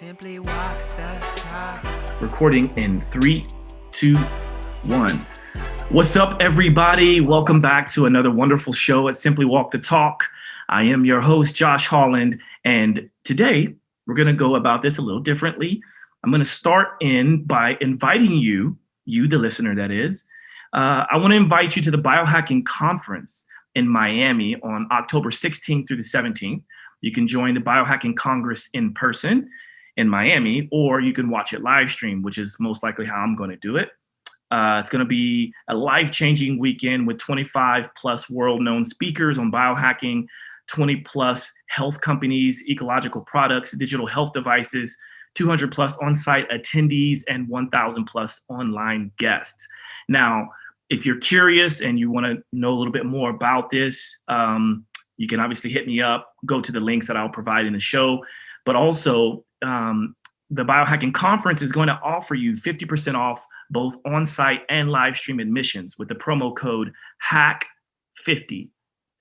Simply walk the talk. Recording in 3, 2, 1. What's up, everybody? Welcome back to another wonderful show at Simply Walk the Talk. I am your host, Josh Holland, and today we're going to go about this a little differently. I'm going to start in by inviting you, the listener that is, I want to invite you to the Biohacking Conference in Miami on October 16th through the 17th. You can join the Biohacking Congress in person in Miami, or you can watch it live stream, which is most likely how I'm going to do it. It's going to be a life-changing weekend with 25 plus world-known speakers on biohacking, 20 plus health companies, ecological products, digital health devices, 200 plus on-site attendees, and 1,000 plus online guests. Now, if you're curious and you want to know a little bit more about this, you can obviously hit me up, go to the links that I'll provide in the show, but also the Biohacking Conference is going to offer you 50% off both on-site and live stream admissions with the promo code HACK50.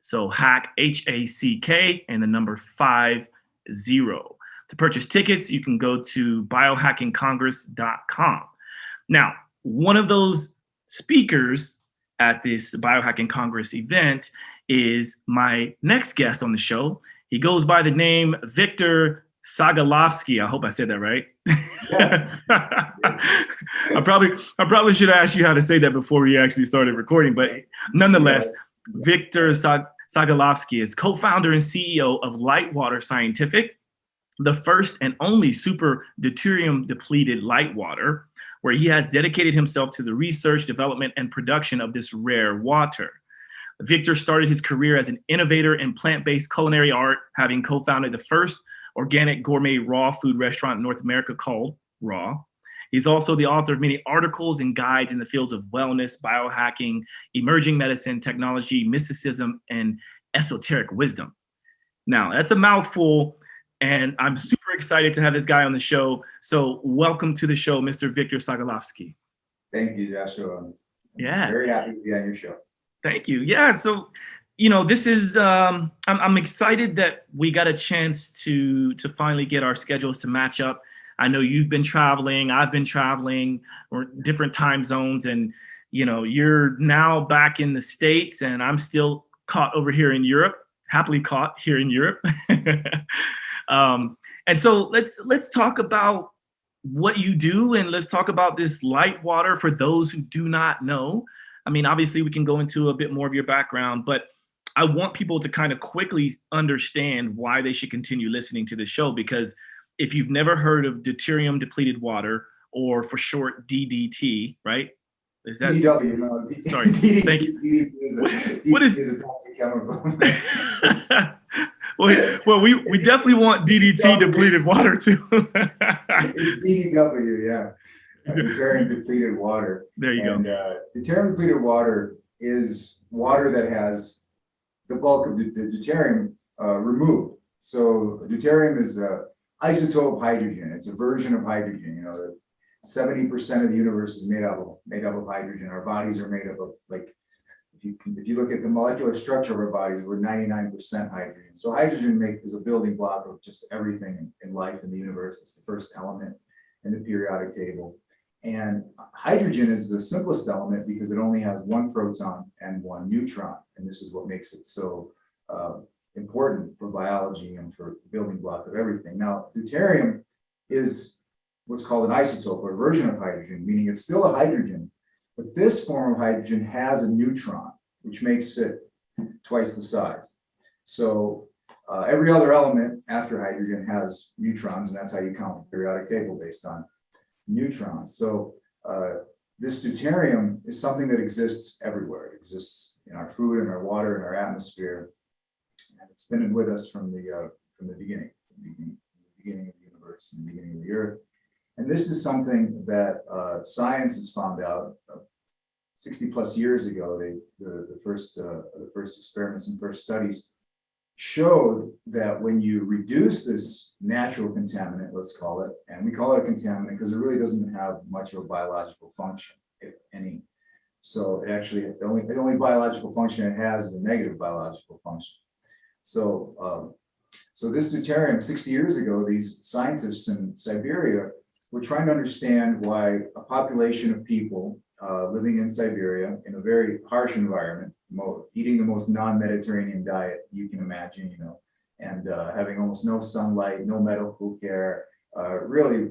So HACK, H-A-C-K, and the number 50. To purchase tickets, you can go to biohackingcongress.com. Now, one of those speakers at this Biohacking Congress event is my next guest on the show. He goes by the name Victor Sagalovsky. I hope I said that right. Yeah. I probably should ask you how to say that before we actually started recording, but nonetheless, Victor Sagalovsky is co-founder and CEO of Litewater Scientific, the first and only super Deuterium-Depleted light water, where he has dedicated himself to the research, development, and production of this rare water. Victor started his career as an innovator in plant-based culinary art, having co-founded the first organic gourmet raw food restaurant in North America called Raw. He's also the author of many articles and guides in the fields of wellness, biohacking, emerging medicine, technology, mysticism, and esoteric wisdom. Now, that's a mouthful, and I'm super excited to have this guy on the show. So welcome to the show, Mr. Victor Sagalovsky. Thank you, Joshua. I'm Yeah. very happy to be on your show. Thank you. Yeah. So, this is, I'm excited that we got a chance to finally get our schedules to match up. I know you've been traveling, I've been traveling, or different time zones, and, you're now back in the States and I'm still caught over here in Europe, happily caught here in Europe. And so let's talk about what you do, and let's talk about this light water for those who do not know. I mean, obviously we can go into a bit more of your background, but I want people to kind of quickly understand why they should continue listening to the show, because if you've never heard of Deuterium-Depleted Water, or for short DDT, right? Is that DW? No, sorry, DDT, thank you. What is a toxic chemical? well, we definitely want DDT depleted water too. It's DDW, yeah. Deuterium-depleted water. There you go. Deuterium-depleted water is water that has the bulk of the deuterium removed. So deuterium is an isotope of hydrogen. It's a version of hydrogen. 70% of the universe is made up of hydrogen. Our bodies are made up of, like, if you look at the molecular structure of our bodies, we're 99% hydrogen. So hydrogen is a building block of just everything in life in the universe. It's the first element in the periodic table. And hydrogen is the simplest element because it only has one proton and one neutron. And this is what makes it so important for biology and for the building block of everything. Now, deuterium is what's called an isotope, or a version of hydrogen, meaning it's still a hydrogen, but this form of hydrogen has a neutron, which makes it twice the size. So every other element after hydrogen has neutrons, and that's how you count the periodic table, based on neutrons. So this deuterium is something that exists everywhere. It exists in our food, in our water, in our atmosphere, and it's been with us from the beginning, the beginning of the universe, and the beginning of the earth. And this is something that science has found out 60 plus years ago. The first experiments and first studies showed that when you reduce this natural contaminant, let's call it, and we call it a contaminant because it really doesn't have much of a biological function, if any. So it actually, the only biological function it has is a negative biological function. So So this deuterium, 60 years ago, these scientists in Siberia were trying to understand why a population of people living in Siberia in a very harsh environment, eating the most non-Mediterranean diet you can imagine, and having almost no sunlight, no medical care, really,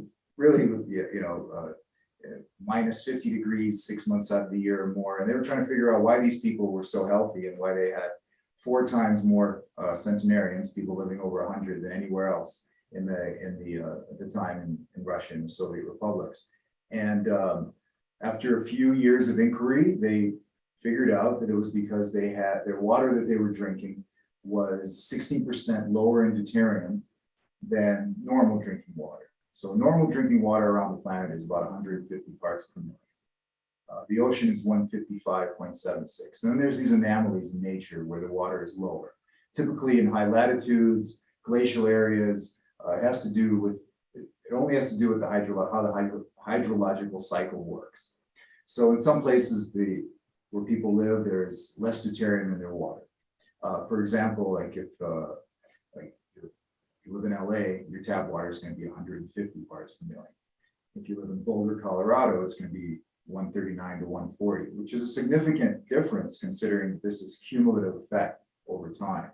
minus 50 degrees 6 months out of the year or more. And they were trying to figure out why these people were so healthy and why they had 4 times more centenarians, people living over 100 than anywhere else at the time in Russia and the Soviet republics. And after a few years of inquiry, they figured out that it was because they had their water that they were drinking was 16% lower in deuterium than normal drinking water. So normal drinking water around the planet is about 150 parts per million. The ocean is 155.76. And then there's these anomalies in nature where the water is lower. Typically in high latitudes, glacial areas, it only has to do with how the hydrological cycle works. So in some places where people live, there's less deuterium in their water. For example, like if you live in LA, your tap water is going to be 150 parts per million. If you live in Boulder, Colorado, it's going to be 139 to 140, which is a significant difference considering this is cumulative effect over time.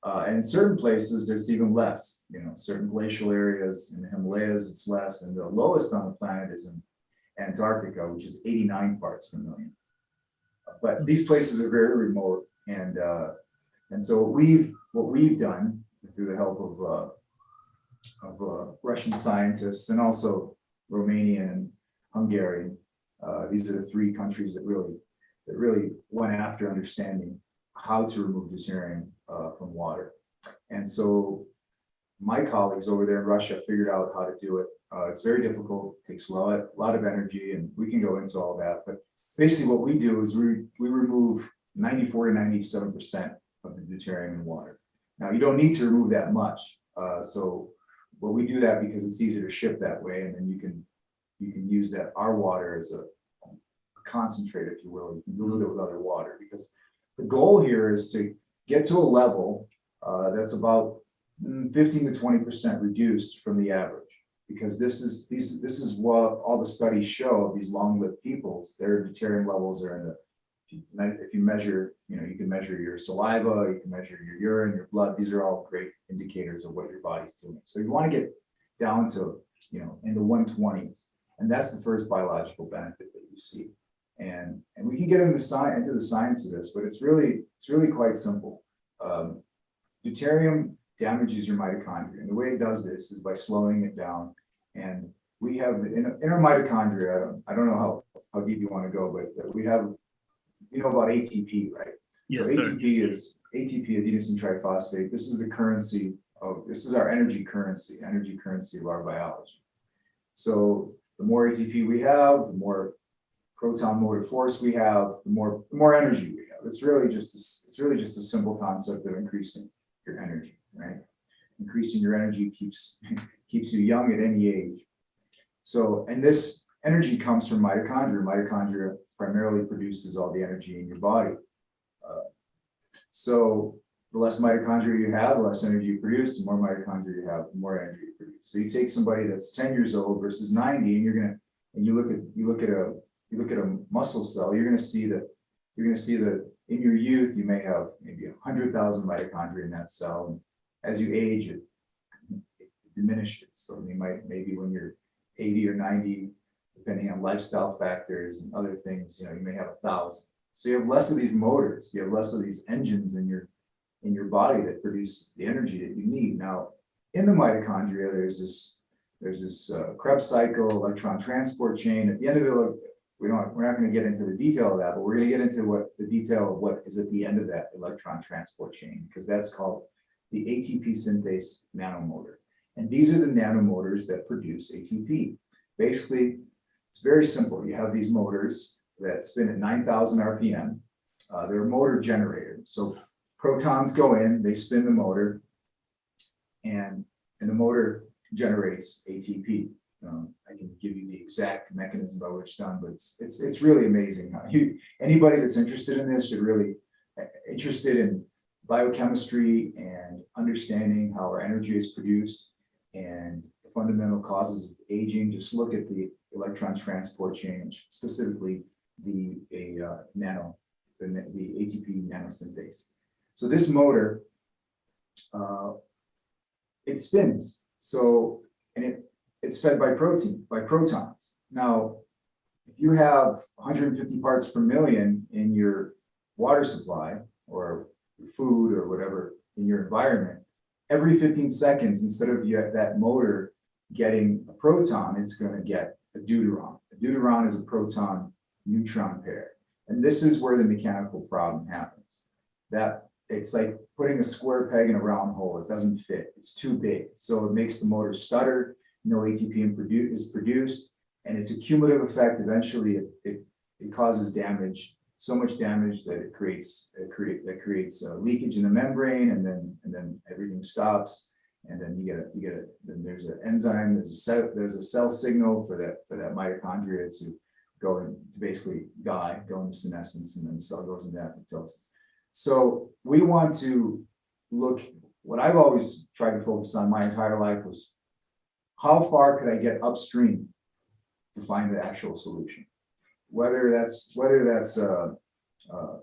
And in certain places, there's even less. Certain glacial areas in the Himalayas, it's less, and the lowest on the planet is in Antarctica, which is 89 parts per million. But these places are very remote, and so what we've done through the help of Russian scientists and also Romanian and Hungarian. These are the 3 countries that really went after understanding how to remove deuterium from water. And so my colleagues over there in Russia figured out how to do it. It's very difficult, takes a lot of energy, and we can go into all that. But basically what we do is we remove 94 to 97% of the deuterium in water. Now, you don't need to remove that much. We do that because it's easier to ship that way, and then you can use our water as a concentrate, if you will. You can dilute it with other water, because the goal here is to get to a level that's about 15 to 20% reduced from the average, because this is what all the studies show of these long-lived peoples. Their deuterium levels are in the, if you measure, you can measure your saliva, you can measure your urine, your blood. These are all great indicators of what your body's doing. So you want to get down to, in the 120s, and that's the first biological benefit that you see. And we can get into the science of this, but it's really quite simple. Deuterium damages your mitochondria, and the way it does this is by slowing it down. And we have in our mitochondria. I don't know how deep you want to go, but we have, about ATP, right? Yes, so sir. ATP, adenosine triphosphate. This is our energy currency of our biology. So the more ATP we have, the more proton motive force we have, the more energy we have. It's really just a simple concept of increasing your energy, right? Increasing your energy keeps you young at any age. So, and this energy comes from mitochondria. Mitochondria primarily produces all the energy in your body. So the less mitochondria you have, the less energy you produce. The more mitochondria you have, the more energy you produce. So you take somebody that's 10 years old versus 90, and you look at a muscle cell, you're going to see that in your youth you may have maybe 100,000 mitochondria in that cell, and as you age it diminishes. So maybe when you're 80 or 90, depending on lifestyle factors and other things, you may have 1,000. So you have less of these motors, you have less of these engines in your body that produce the energy that you need. Now, in the mitochondria, there's this Krebs Cycle, electron transport chain. At the end of it, we're not going to get into the detail of that, but we're going to get into the detail of what is at the end of that electron transport chain, because that's called the ATP synthase nanomotor. And these are the nanomotors that produce ATP. Basically, it's very simple. You have these motors that spin at 9,000 RPM. They're a motor generator. So protons go in, they spin the motor, and the motor generates ATP. I can give you the exact mechanism by which it's done, but it's really amazing. Anybody that's interested in this should really interested in biochemistry and understanding how our energy is produced and the fundamental causes of aging. Just look at the electron transport chain, specifically the ATP nanosynthase. So this motor, it spins. So, and it's fed by protons. Now, if you have 150 parts per million in your water supply or your food or whatever in your environment, every 15 seconds, instead of that motor getting a proton, it's going to get a deuteron. A deuteron is a proton-neutron pair. And this is where the mechanical problem happens. That it's like putting a square peg in a round hole. It doesn't fit. It's too big. So it makes the motor stutter. No ATP is produced. And it's a cumulative effect. Eventually, it causes damage, so much damage that it creates leakage in the membrane, and then everything stops. And then then there's an enzyme, there's a cell signal for that mitochondria to go and to basically die, go into senescence, and then the cell goes into apoptosis. So we want to look, what I've always tried to focus on my entire life was how far could I get upstream to find the actual solution? Whether that's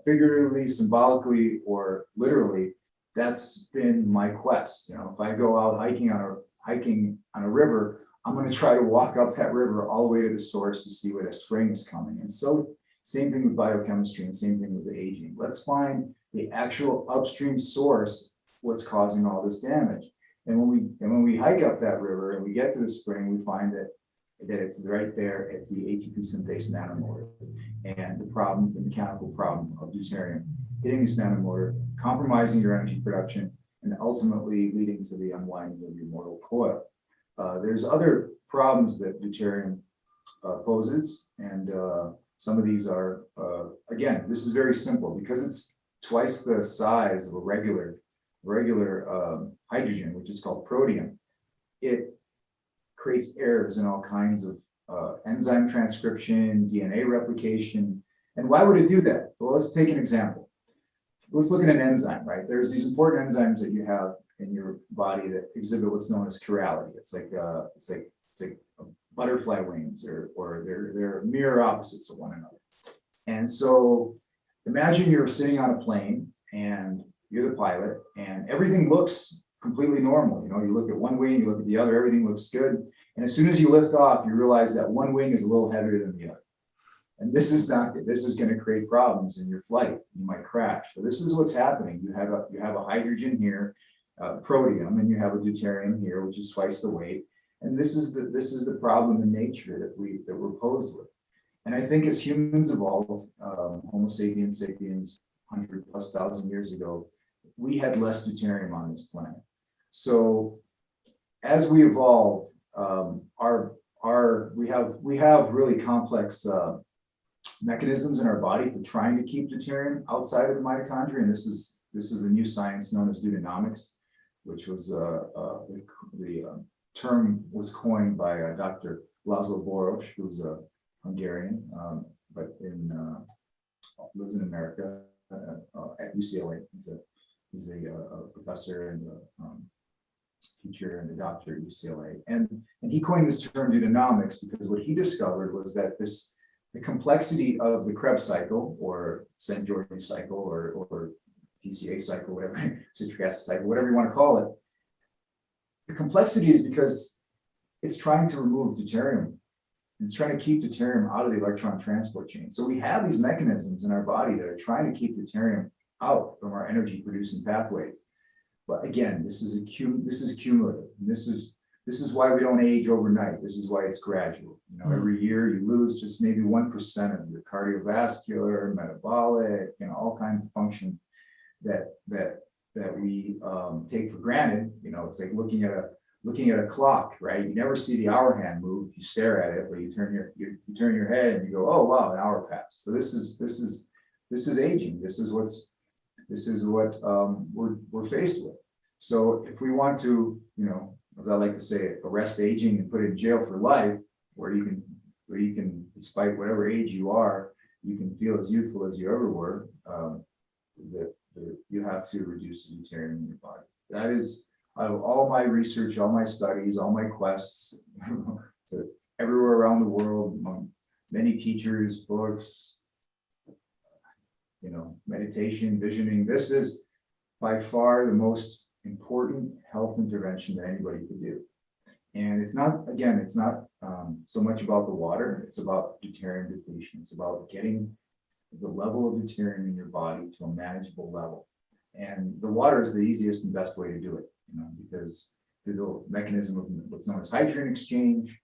figuratively, symbolically, or literally, that's been my quest. You know, if I go out hiking on a river, I'm going to try to walk up that river all the way to the source to see where the spring is coming. And so, same thing with biochemistry, and same thing with the aging. Let's find the actual upstream source, what's causing all this damage. And when we hike up that river and we get to the spring, we find that it's right there at the ATP synthase nanomotor, and the mechanical problem of deuterium hitting this nanomotor, compromising your energy production, and ultimately leading to the unwinding of your mortal coil. There's other problems that deuterium poses, and some of these are, again, this is very simple because it's twice the size of a regular hydrogen, which is called protium. It creates errors in all kinds of enzyme transcription, DNA replication. And why would it do that? Well, let's take an example. Let's look at an enzyme, right? There's these important enzymes that you have in your body that exhibit what's known as chirality. It's like butterfly wings, or they're mirror opposites of one another. And so imagine you're sitting on a plane and you're the pilot, and everything looks completely normal. You know, you look at one wing, you look at the other, everything looks good. And as soon as you lift off, you realize that one wing is a little heavier than the other. And this is not good. This is going to create problems in your flight. You might crash. So this is what's happening. You have a hydrogen here, protium, and you have a deuterium here, which is twice the weight. And this is the problem in nature that we're posed with. And I think as humans evolved, Homo sapiens 100,000+ years ago, we had less deuterium on this planet. So as we evolved, we have really complex mechanisms in our body for trying to keep deuterium outside of the mitochondria, and this is a new science known as deuteronomics, which was the term was coined by Dr. Laszlo Boros, who's a Hungarian, but lives in America at UCLA. He's a professor and a teacher and a doctor at UCLA, and he coined this term deuteronomics because what he discovered was that the complexity of the Krebs cycle, or St. George's cycle, or TCA cycle, whatever, citric acid cycle, whatever you want to call it. The complexity is because it's trying to remove deuterium. It's trying to keep deuterium out of the electron transport chain. So we have these mechanisms in our body that are trying to keep deuterium out from our energy producing pathways. But again, this is cumulative. And this is why we don't age overnight. This is why it's gradual. You know, every year you lose just maybe 1% of your cardiovascular, metabolic, all kinds of function that we take for granted. You know, it's like looking at a clock, right? You never see the hour hand move. You stare at it, but you turn your head and you go, oh wow, an hour passed. So this is aging. This is what we're faced with. So if we want to, as I like to say, arrest aging and put it in jail for life, where you can, despite whatever age you are, you can feel as youthful as you ever were. You have to reduce the deuterium in your body. That is all my research, all my studies, all my quests to everywhere around the world, among many teachers, books, meditation, visioning. This is by far the most important health intervention that anybody could do. And it's not so much about the water, it's about deuterium depletion. It's about getting the level of deuterium in your body to a manageable level. And the water is the easiest and best way to do it, because through the mechanism of what's known as hydrogen exchange,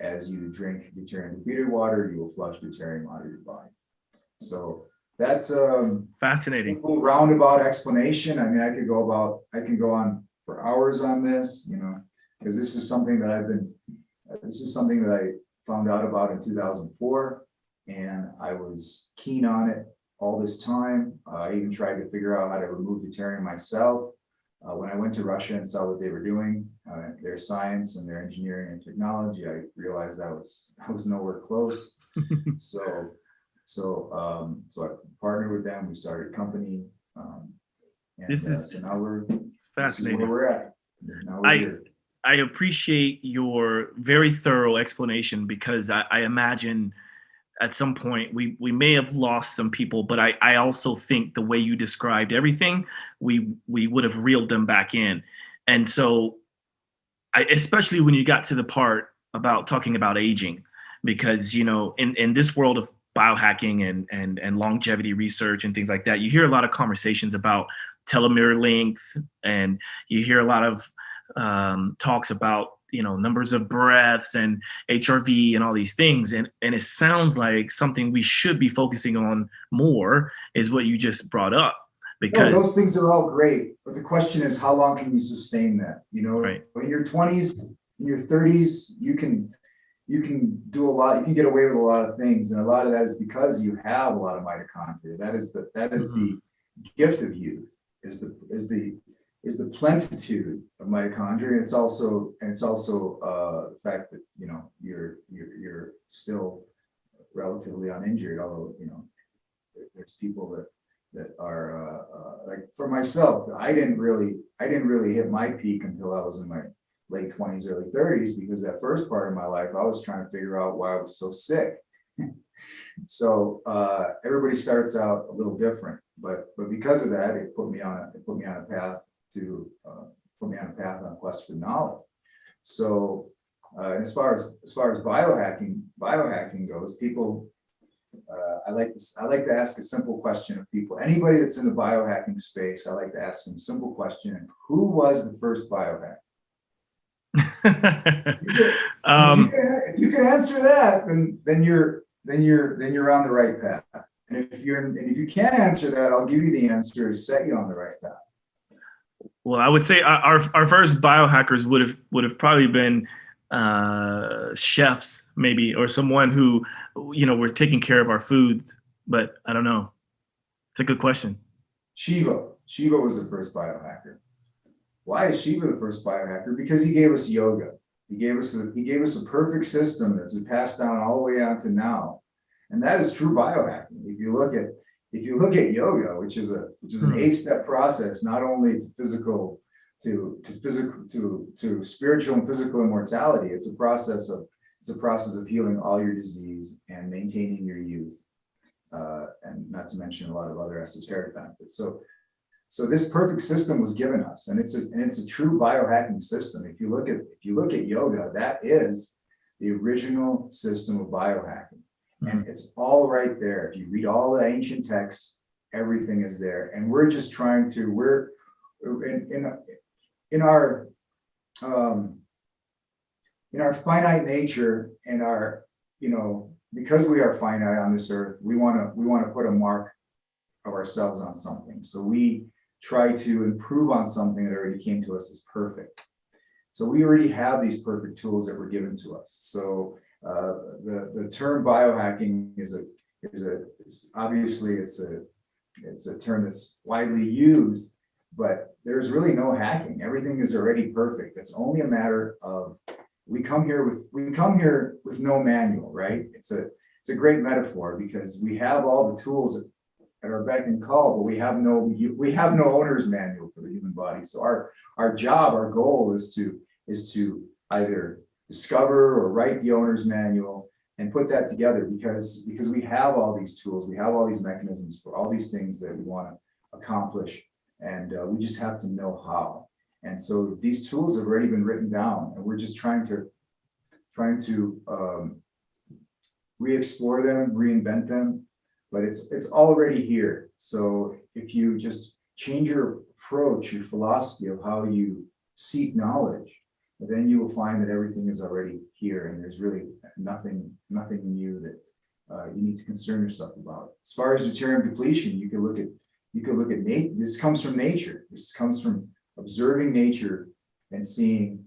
as you drink Deuterium-Depleted water, you will flush deuterium out of your body. So that's fascinating. Simple roundabout explanation. I mean, I can go on for hours on this, because this is something that I found out about in 2004, and I was keen on it all this time. I even tried to figure out how to remove deuterium myself. When I went to Russia and saw what they were doing, their science and their engineering and technology, I realized I was nowhere close. So I partnered with them. We started a company. So now it's fascinating. This is where we're at. Now we're here. I appreciate your very thorough explanation, because I imagine at some point we may have lost some people, but I also think the way you described everything, we would have reeled them back in. And so especially when you got to the part about talking about aging, because, in this world of biohacking and longevity research and things like that, you hear a lot of conversations about telomere length, and you hear a lot of talks about numbers of breaths and HRV and all these things, and it sounds like something we should be focusing on more is what you just brought up, because those things are all great, but the question is, how long can you sustain that? Right. In your 20s, in your 30s, you can do a lot. You can get away with a lot of things, and a lot of that is because you have a lot of mitochondria. That is the gift of youth. Is the plentitude of mitochondria. It's also the fact that you're still relatively uninjured, although there's people that are like, for myself, I didn't really hit my peak until I was in my late 20s, early 30s, because that first part of my life I was trying to figure out why I was so sick. So everybody starts out a little different, but because of that, it put me on a path on a quest for knowledge. So as far as biohacking goes, people, I like to ask a simple question of people. Anybody that's in the biohacking space, I like to ask them a simple question: who was the first biohacker? If you can answer that, then you're on the right path. And if you can't answer that, I'll give you the answer to set you on the right path. Well, I would say our first biohackers would have probably been chefs, maybe, or someone who were taking care of our food. But I don't know. It's a good question. Shiva was the first biohacker. Why is Shiva the first biohacker? Because he gave us yoga. He gave us a perfect system that's passed down all the way on to now, and that is true biohacking. If you look at yoga, which is an 8-step process, not only to spiritual and physical immortality, it's a process of healing all your disease and maintaining your youth, and not to mention a lot of other esoteric benefits. So this perfect system was given us, and it's a true biohacking system. If you look at yoga, that is the original system of biohacking. And it's all right there. If you read all the ancient texts, everything is there. And we're just trying to, we're in our finite nature, and our, because we are finite on this earth, we want to put a mark of ourselves on something. So we try to improve on something that already came to us as perfect. So we already have these perfect tools that were given to us. So the term biohacking is obviously a term that's widely used, but there's really no hacking. Everything is already perfect. It's only a matter of we come here with no manual, right? It's a great metaphor, because we have all the tools at our beck and call, but we have no owner's manual for the human body. So our goal is to either discover or write the owner's manual and put that together, because we have all these tools, we have all these mechanisms for all these things that we want to accomplish, and we just have to know how. And so these tools have already been written down, and we're just trying to re-explore them, reinvent them, but it's already here. So if you just change your approach, your philosophy of how you seek knowledge, then you will find that everything is already here, and there's really nothing new that you need to concern yourself about. As far as deuterium depletion, you could look at nature. This comes from nature. This comes from observing nature and seeing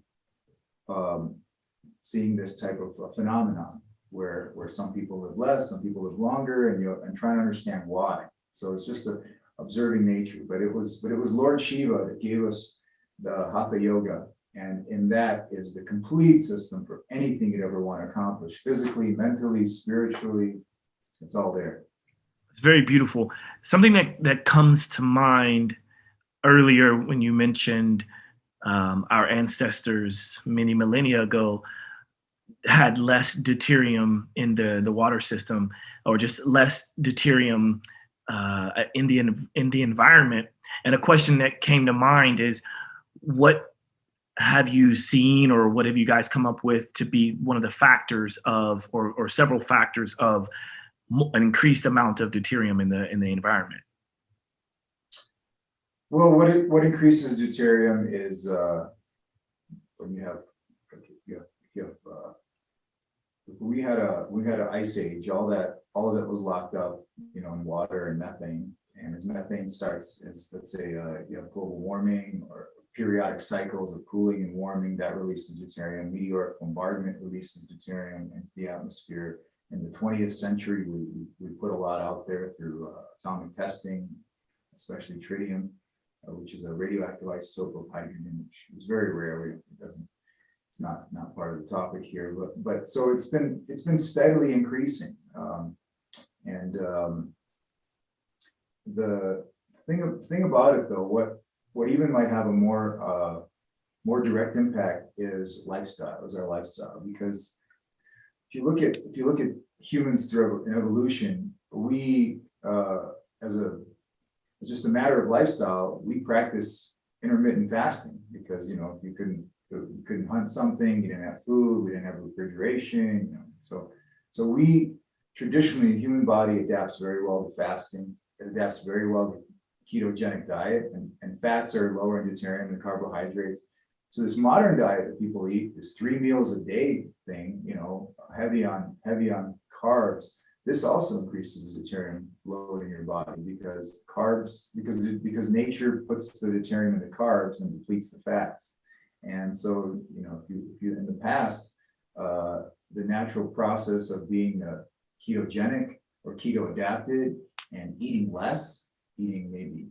this type of phenomenon where some people live less, some people live longer, and trying to understand why. So it's just observing nature. But it was Lord Shiva that gave us the Hatha Yoga. And in that is the complete system for anything you'd ever want to accomplish, physically, mentally, spiritually. It's all there. It's very beautiful. Something that comes to mind earlier when you mentioned our ancestors many millennia ago had less deuterium in the water system, or just less deuterium in the environment. And a question that came to mind is, what have you seen, or what have you guys come up with to be one of the factors of, or several factors of an increased amount of deuterium in the environment? Well, what increases deuterium is when we had an ice age. All of that was locked up, in water and methane. And as methane starts, let's say you have global warming or periodic cycles of cooling and warming, that releases deuterium. Meteoric bombardment releases deuterium into the atmosphere. In the 20th century, we put a lot out there through atomic testing, especially tritium, which is a radioactive isotope of hydrogen, which is very rare. It's not part of the topic here, but so it's been steadily increasing. The thing about it, though, what even might have a more direct impact is our lifestyle. Because if you look at humans through evolution, we as just a matter of lifestyle, we practice intermittent fasting, because you couldn't hunt something, you didn't have food, we didn't have refrigeration, so we traditionally, the human body adapts very well to fasting. It adapts very well to ketogenic diet, and fats are lower in deuterium than carbohydrates. So this modern diet that people eat, this 3 meals a day thing, heavy on carbs, this also increases the deuterium load in your body, because nature puts the deuterium in the carbs and depletes the fats. And so, if you in the past, the natural process of being ketogenic or keto adapted and eating less, eating maybe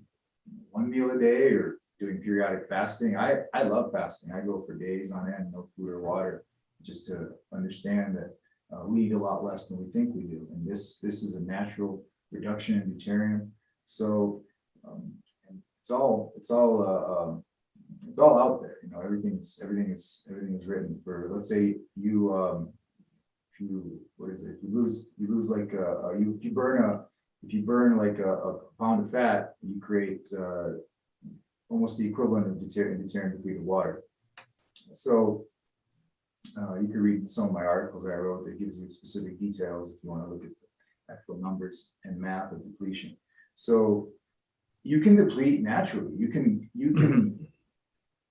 1 meal a day, or doing periodic fasting. I love fasting. I go for days on end, no food or water, just to understand that we eat a lot less than we think we do. And this is a natural reduction in deuterium. So it's all out there. Everything is written for. Let's say if you burn like a pound of fat, you create almost the equivalent of deuterium-depleted water. So you can read some of my articles that I wrote that gives you specific details if you want to look at the actual numbers and math of depletion. So you can deplete naturally. You can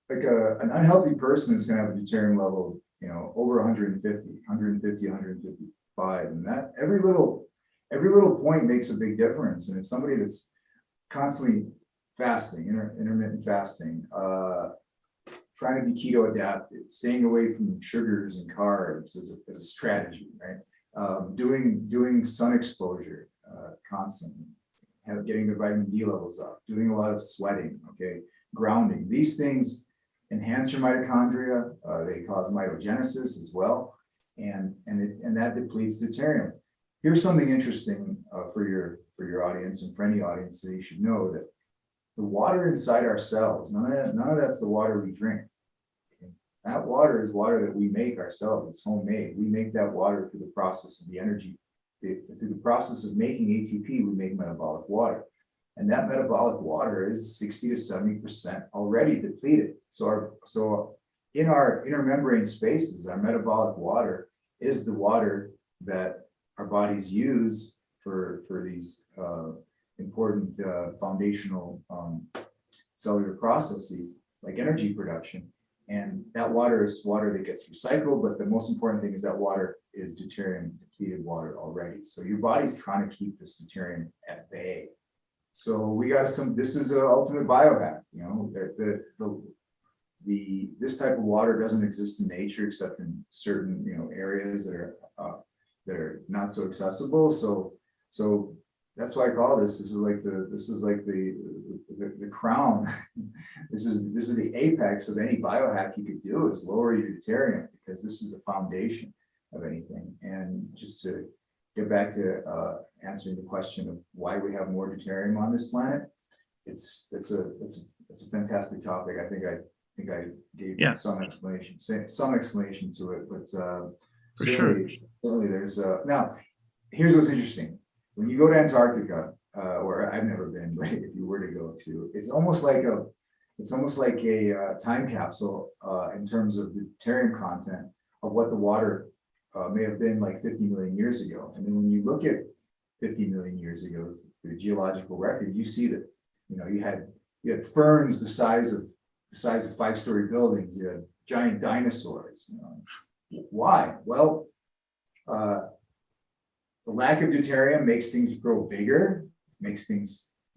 like an unhealthy person is going to have a deuterium level, over 155, and that every little point makes a big difference. And if somebody that's constantly fasting, intermittent fasting, trying to be keto adapted, staying away from sugars and carbs as a strategy, right? Doing sun exposure constantly, getting the vitamin D levels up, doing a lot of sweating, grounding. These things enhance your mitochondria. They cause mitogenesis as well, and that depletes deuterium. Here's something interesting for for your audience and for any audience, so you should know that the water inside our cells, none of that's the water we drink. That water is water that we make ourselves. It's homemade. We make that water through the process of the energy. Through the process of making ATP, we make metabolic water. And that metabolic water is 60 to 70% already depleted. So in our inner membrane spaces, our metabolic water is the water that our bodies use for these important foundational cellular processes like energy production. And that water is water that gets recycled, but the most important thing is that water is deuterium-depleted water already. So your body's trying to keep this deuterium at bay. So we got this is an ultimate biohack, you know, this type of water doesn't exist in nature except in certain, you know, areas that are not so accessible. So that's why I call this is like the crown. This is the apex of any biohack you could do, is lower your deuterium, because this is the foundation of anything. And just to get back to answering the question of why we have more deuterium on this planet, it's a fantastic topic. I think I gave some explanation to it, but certainly there's now here's what's interesting. When you go to Antarctica, where I've never been, but if you were to go to, it's almost like a time capsule in terms of the deuterium content of what the water may have been like 50 million years ago. And then when you look at 50 million years ago, the geological record, you see that, you know, you had ferns the size of 5-story buildings. You had giant dinosaurs. You know. Why? Well, the lack of deuterium makes things grow bigger, makes your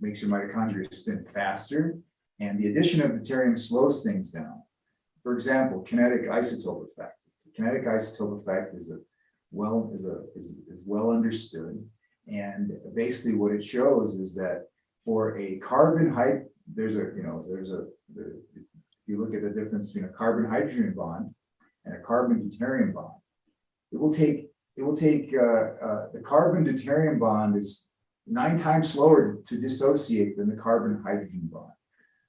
mitochondria spin faster, and the addition of deuterium slows things down. For example, kinetic isotope effect. The kinetic isotope effect is well understood, and basically what it shows is that for a carbon if you look at the difference between a carbon hydrogen bond and a carbon deuterium bond, the carbon deuterium bond is 9 times slower to dissociate than the carbon hydrogen bond.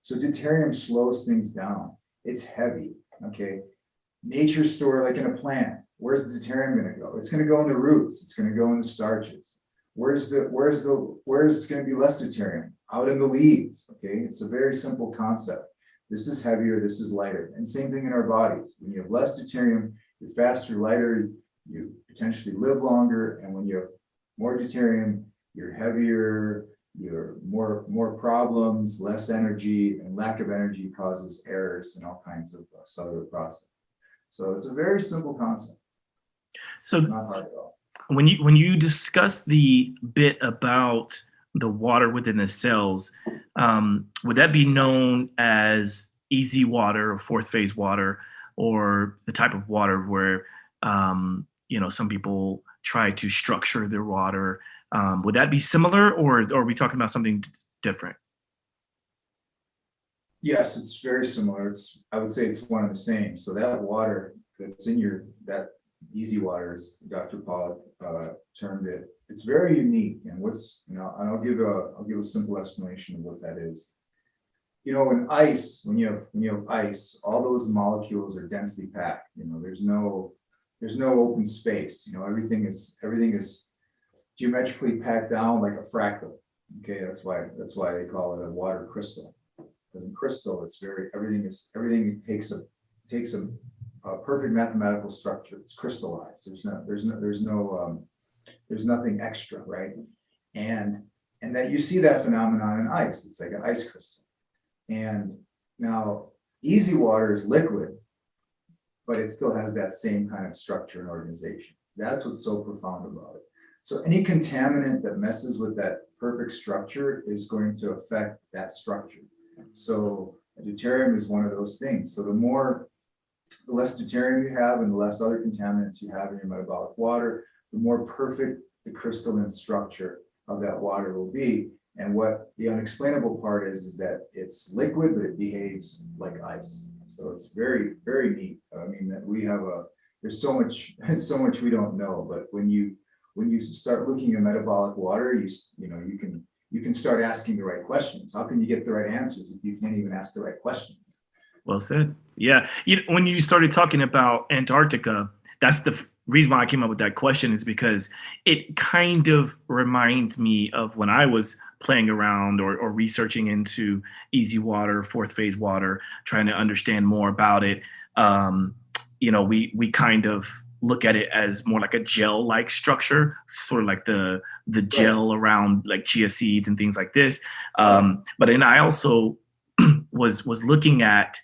So deuterium slows things down. It's heavy. Okay. Nature store, like in a plant, where's the deuterium going to go? It's going to go in the roots. It's going to go in the starches. Where's going to be less deuterium? Out in the leaves. Okay. It's a very simple concept. This is heavier, this is lighter. And same thing in our bodies. When you have less deuterium, you're faster, lighter, you potentially live longer. And when you have more deuterium, you're heavier, you're more problems, less energy, and lack of energy causes errors in all kinds of cellular processes. So it's a very simple concept. So not hard at all. When you discuss the bit about the water within the cells, would that be known as easy water or fourth phase water, or the type of water where some people try to structure their water? Would that be similar, or are we talking about something different? Yes, it's very similar. I would say it's one and the same. So that water that's in that easy water, as Dr. Pollack termed it, it's very unique. And I'll give a simple explanation of what that is. In ice, when you have ice, all those molecules are densely packed. There's no open space. Everything is geometrically packed down like a fractal. Okay, that's why they call it a water crystal. Because in crystal, everything takes a perfect mathematical structure. It's crystallized. There's nothing extra, right? And that you see that phenomenon in ice. It's like an ice crystal. And now easy water is liquid, but it still has that same kind of structure and organization. That's what's so profound about it. So any contaminant that messes with that perfect structure is going to affect that structure. So deuterium is one of those things. So the less deuterium you have and the less other contaminants you have in your metabolic water, the more perfect the crystalline structure of that water will be. And what the unexplainable part is that it's liquid, but it behaves like ice. So it's very, very neat. I mean, that we have there's so much we don't know, but when you when you start looking at metabolic water, you can start asking the right questions. How can you get the right answers if you can't even ask the right questions? Well said. Yeah. When you started talking about Antarctica, that's the reason why I came up with that question, is because it kind of reminds me of when I was playing around or researching into easy water, fourth phase water, trying to understand more about it. We kind of look at it as more like a gel-like structure, sort of like the gel around like chia seeds and things like this. But then I also was looking at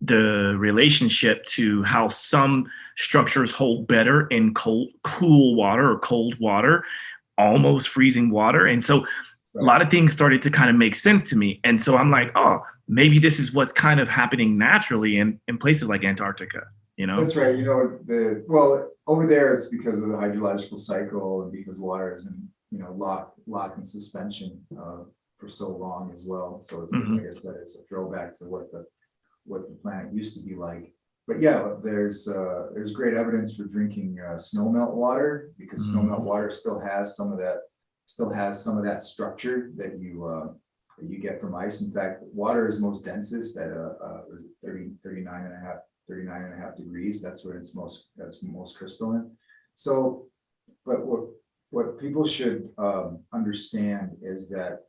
the relationship to how some structures hold better in cool water or cold water, almost freezing water. And so a lot of things started to kind of make sense to me. And so I'm like, oh, maybe this is what's kind of happening naturally in places like Antarctica, That's right. Well, over there, it's because of the hydrological cycle and because water has been, locked in suspension for so long as well. So it's, like I said, it's a throwback to what the planet used to be like. But yeah, there's great evidence for drinking snowmelt water, because snowmelt water still has some of that structure that you get from ice. In fact, water is most densest at 39 and a half degrees. That's where it's most crystalline. So, but what people should understand is that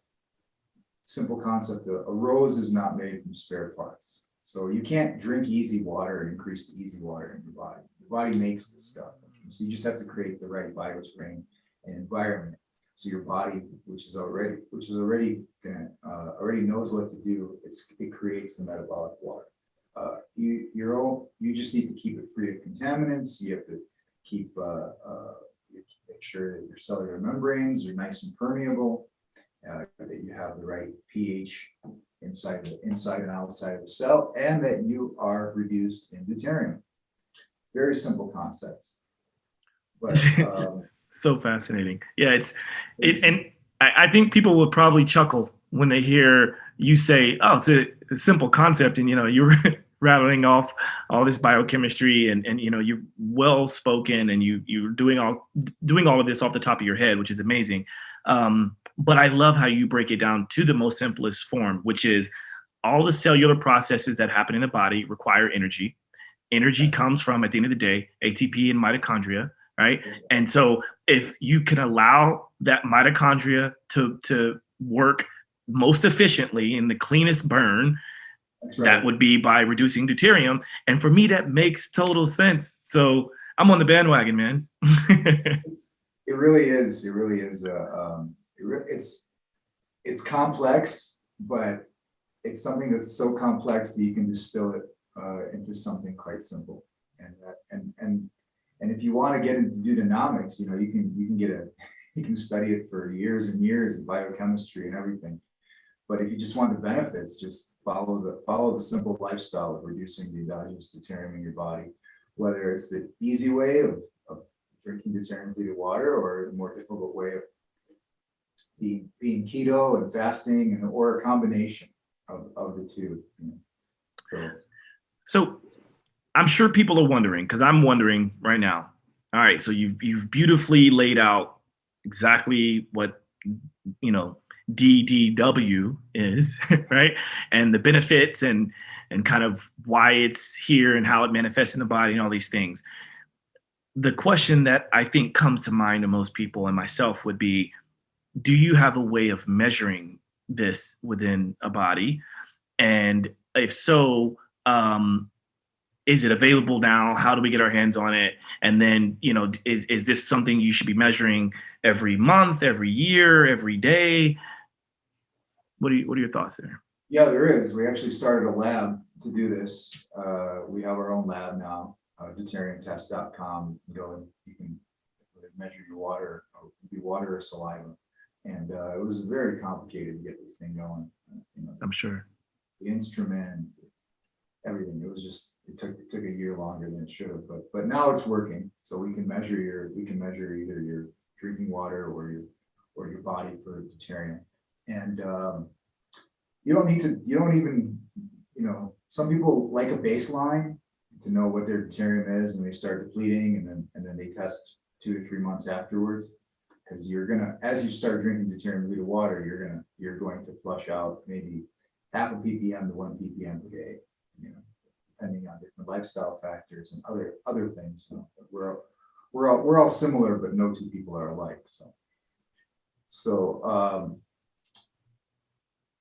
simple concept: a rose is not made from spare parts. So you can't drink easy water and increase the easy water in your body. Your body makes this stuff. So you just have to create the right biospring and environment. So your body, which already knows what to do, it creates the metabolic water. You just need to keep it free of contaminants. You have to make sure that your cellular membranes are nice and permeable, that you have the right pH inside and outside of the cell, and that you are reduced in deuterium. Very simple concepts, but so fascinating. Yeah, and I think people will probably chuckle when they hear you say, "Oh, it's a simple concept," and you're rattling off all this biochemistry, and you're well spoken, and you're doing all of this off the top of your head, which is amazing. But I love how you break it down to the most simplest form, which is all the cellular processes that happen in the body require energy. Energy comes from, at the end of the day, ATP and mitochondria, right? And so if you can allow that mitochondria to work most efficiently in the cleanest burn, that would be by reducing deuterium. And for me, that makes total sense. So I'm on the bandwagon, man. It really is. It's complex, but it's something that's so complex that you can distill it into something quite simple. And if you want to get into deuteronomics, you can study it for years and years in biochemistry and everything. But if you just want the benefits, just follow the simple lifestyle of reducing the endogenous deuterium in your body, whether it's the easy way of drinking deuterium-depleted water, or the more difficult way of being keto and fasting, or a combination of the two. So I'm sure people are wondering, because I'm wondering right now. All right, so you've beautifully laid out exactly what DDW is, right? And the benefits and kind of why it's here and how it manifests in the body and all these things. The question that I think comes to mind to most people and myself would be, do you have a way of measuring this within a body? And if so, is it available now? How do we get our hands on it? And then, is this something you should be measuring every month, every year, every day? What are your thoughts there? Yeah, there is. We actually started a lab to do this. We have our own lab now, deuteriumtest.com. You can measure your water or saliva. And it was very complicated to get this thing going. I'm sure. The instrument, everything. It took a year longer than it should have, but now it's working. So we can measure either your drinking water or your body for deuterium. And you don't even, some people like a baseline to know what their deuterium is, and they start depleting, and then they test 2 to 3 months afterwards, because you're gonna, as you start drinking deuterium-depleted water, you're going to flush out maybe half a ppm to 1 ppm per day, depending on different lifestyle factors and other things. We're all similar, but no two people are alike. So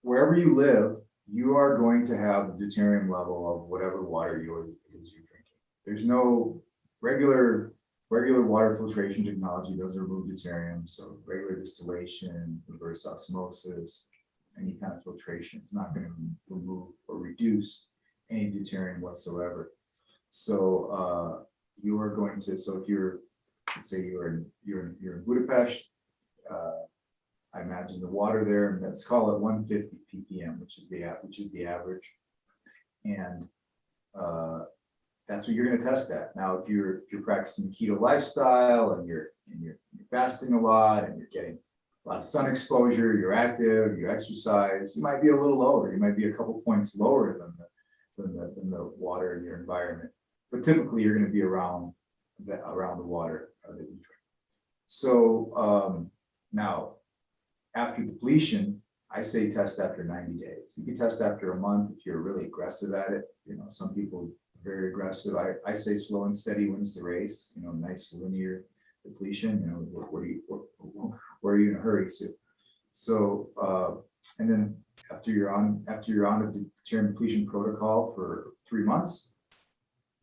wherever you live, you are going to have the deuterium level of whatever water you're drinking. There's no regular water filtration technology doesn't remove deuterium. So regular distillation, reverse osmosis, any kind of filtration is not going to remove or reduce any deuterium whatsoever. So you are going to, so if you're, let's say you're in Budapest, I imagine the water there, let's call it 150 ppm, which is the average, and that's what you're going to test at. Now, if you're practicing keto lifestyle and you're fasting a lot and you're getting a lot of sun exposure, you're active, you exercise, you might be a little lower. You might be a couple points lower than the water in your environment, but typically you're going to be around the water that you drink. So now, after depletion, I say test after 90 days. You can test after a month if you're really aggressive at it. Some people are very aggressive. I say slow and steady wins the race. Nice linear depletion. Where are you in a hurry to? So and then after you're on a deuterium depletion protocol for 3 months,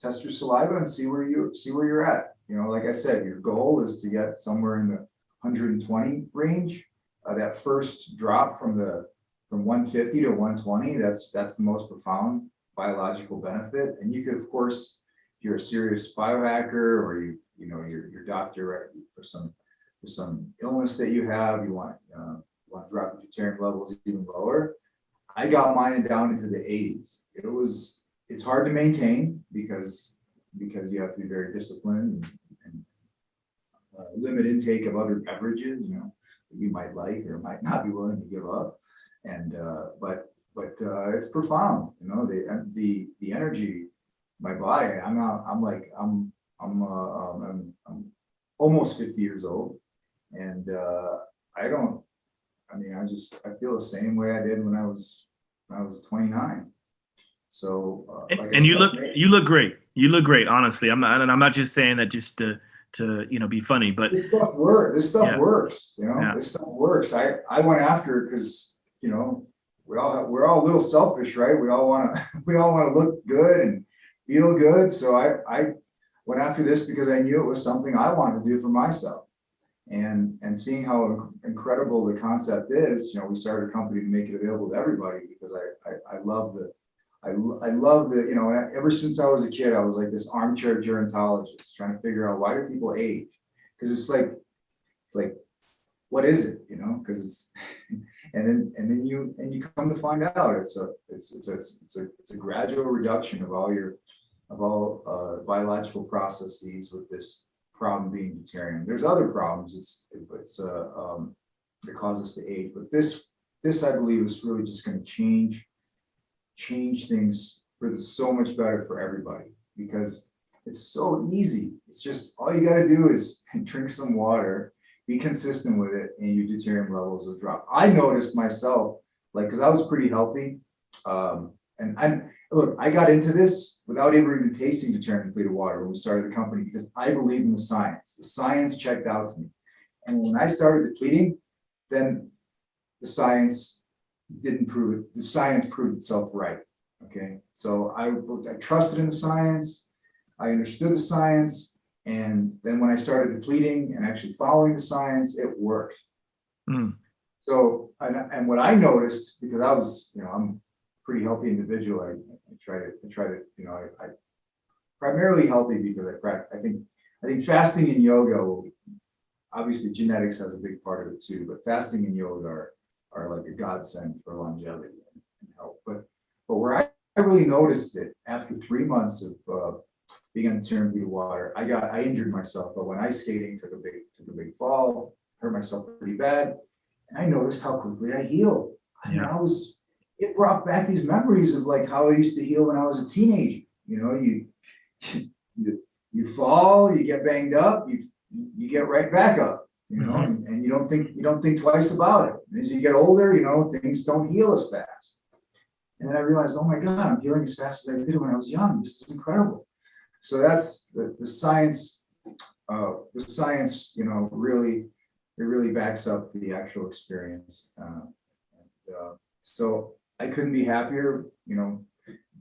test your saliva and see where you're at. Like I said, your goal is to get somewhere in the 120 range. That first drop from 150 to 120, that's the most profound biological benefit. And you could, of course, if you're a serious biohacker or your doctor for some illness that you have, you want to drop the deuterium levels even lower. I got mine down into the 80s. It's hard to maintain because you have to be very disciplined and limit intake of other beverages, that you might like or might not be willing to give up. And but it's profound, the energy, my body. I'm almost 50 years old, and I feel the same way I did when I was 29. So and you look great. You look great, honestly. I'm not just saying that just to be funny, but this stuff works. This stuff Yeah. works. Yeah. This stuff works. I went after it because we're all a little selfish, right? We all want to look good and feel good. So I went after this because I knew it was something I wanted to do for myself. And seeing how incredible the concept is, we started a company to make it available to everybody because I love the, ever since I was a kid, I was like this armchair gerontologist trying to figure out why do people age? Because it's like, what is it? Because it's, and then you come to find out it's a gradual reduction of all biological processes with this problem being deuterium. There's other problems. It causes us to age, but this I believe is really just going to change things for so much better for everybody because it's so easy. It's just all you got to do is drink some water, be consistent with it, and your deuterium levels will drop. I noticed myself, because I was pretty healthy, and I got into this without ever even tasting deuterium-depleted water when we started the company because I believe in the science. The science checked out to me, and when I started depleting, then the science didn't prove it. The science proved itself right. Okay, so I trusted in the science. I understood the science, and then when I started depleting and actually following the science, it worked. Mm. So, and what I noticed, because I was, I'm a pretty healthy individual. I try to, I primarily healthy because I think fasting and yoga obviously genetics has a big part of it too, but fasting and yoga are like a godsend for longevity and health. But where I really noticed it after 3 months of being on deuterium-depleted water, I injured myself. But when ice skating took a big fall, hurt myself pretty bad, and I noticed how quickly I healed. Yeah. It brought back these memories of how I used to heal when I was a teenager. You fall, you get banged up, you get right back up, and you don't think twice about it. And as you get older, things don't heal as fast. And then I realized, oh my God, I'm healing as fast as I did when I was young. This is incredible. So that's the science. The science, really backs up the actual experience. So I couldn't be happier,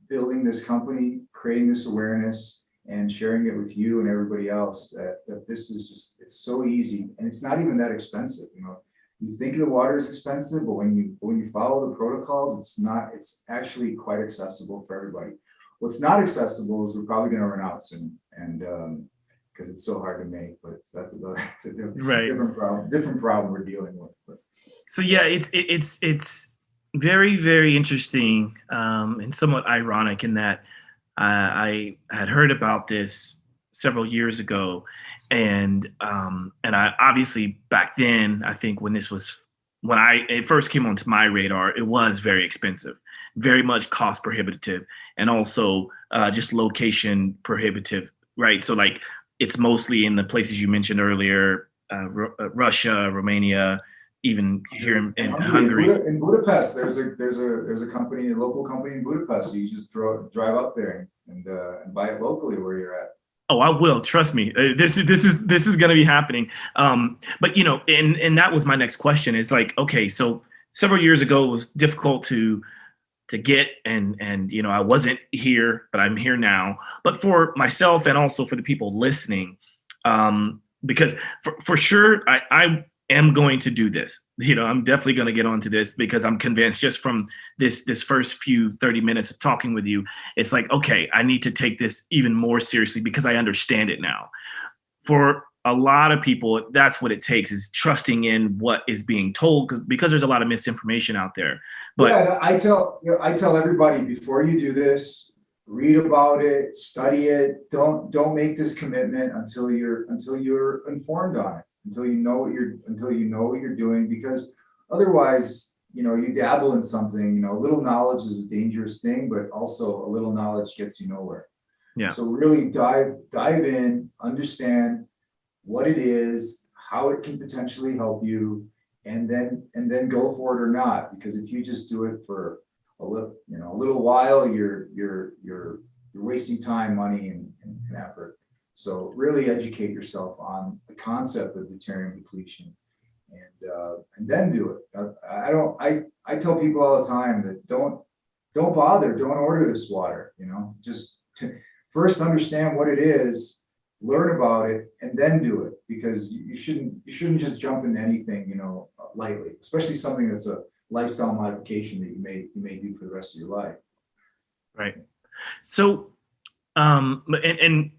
building this company, creating this awareness, and sharing it with you and everybody else. That this is it's so easy, and it's not even that expensive. You think the water is expensive, but when you follow the protocols, it's not. It's actually quite accessible for everybody. What's not accessible is we're probably going to run out soon, and because it's so hard to make. But that's a different problem we're dealing with. But. So yeah, it's very, very interesting and somewhat ironic in that I had heard about this several years ago, and I obviously back then, I think when it first came onto my radar, it was very expensive, very much cost prohibitive, and also just location prohibitive, right? So like it's mostly in the places you mentioned earlier, Russia, Romania, even here in Hungary. In Budapest, there's a company, a local company in Budapest. So you just drive up there and buy it locally where you're at. Oh, I will. Trust me. This is going to be happening. But and that was my next question. Is like, okay, so several years ago it was difficult to get, and I wasn't here, but I'm here now. But for myself and also for the people listening, because for sure I am going to do this. I'm definitely going to get onto this because I'm convinced just from this first few 30 minutes of talking with you, it's like, okay, I need to take this even more seriously because I understand it now. For a lot of people, that's what it takes, is trusting in what is being told, because there's a lot of misinformation out there. But yeah, I tell everybody, before you do this, read about it, study it. Don't make this commitment until you're informed on it. Until you know what you're doing, because otherwise, you dabble in something. A little knowledge is a dangerous thing, but also a little knowledge gets you nowhere. Yeah. So really dive in, understand what it is, how it can potentially help you, and then go for it or not. Because if you just do it for a little while, you're wasting time, money, and effort. So really educate yourself on the concept of deuterium depletion, and then do it. I tell people all the time that don't bother, don't order this water. Just first understand what it is, learn about it, and then do it, because you shouldn't just jump into anything lightly, especially something that's a lifestyle modification that you may do for the rest of your life. Right. So and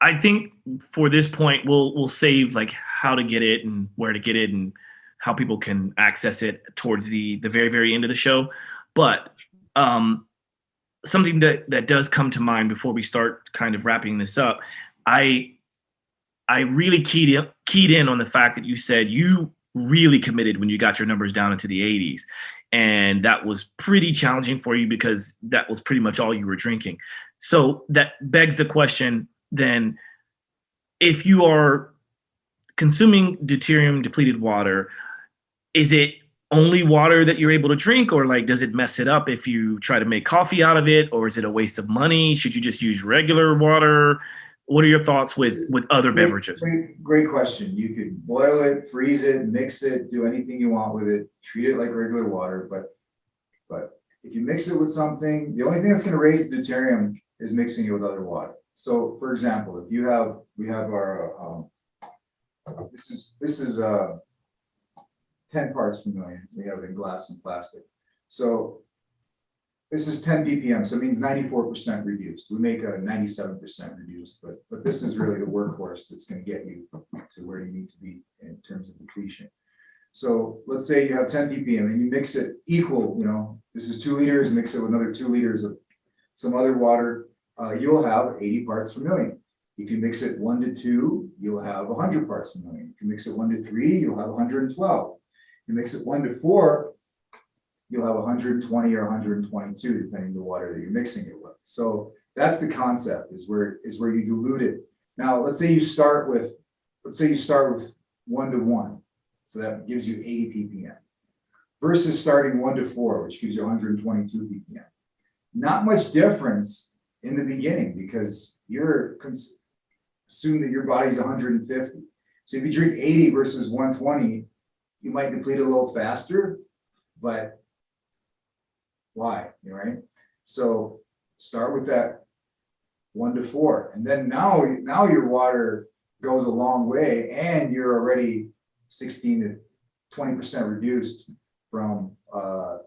I think for this point, we'll save like how to get it and where to get it and how people can access it towards the very, very end of the show. But something that does come to mind before we start kind of wrapping this up, I really keyed in on the fact that you said you really committed when you got your numbers down into the 80s. And that was pretty challenging for you because that was pretty much all you were drinking. So that begs the question, then, if you are consuming deuterium depleted water, is it only water that you're able to drink, or like does it mess it up if you try to make coffee out of it, or is it a waste of money? Should you just use regular water? What are your thoughts with other beverages? Great question. You could boil it, freeze it, mix it, do anything you want with it, treat it like regular water. But if you mix it with something, the only thing that's going to raise the deuterium is mixing it with other water. So, for example, if we have our this is 10 parts per million. We have it in glass and plastic. So this is 10 ppm, so it means 94% reduced. We make a 97% reduced, but this is really the workhorse that's going to get you to where you need to be in terms of depletion. So let's say you have 10 ppm and you mix it equal. This is 2 liters. Mix it with another 2 liters of some other water. You'll have 80 parts per million. If you mix it 1 to 2, you'll have 100 parts per million. If you mix it 1 to 3, you'll have 112. If you mix it 1 to 4, you'll have 120 or 122, depending on the water that you're mixing it with. So that's the concept, is where you dilute it. Now, let's say you start with let's say you start with 1 to 1, so that gives you 80 ppm, versus starting 1 to 4, which gives you 122 ppm. Not much difference in the beginning because you're assume that your body's 150. So if you drink 80 versus 120, you might deplete a little faster, but why, right? So start with that 1 to 4, and then now your water goes a long way, and you're already 16 to 20% reduced from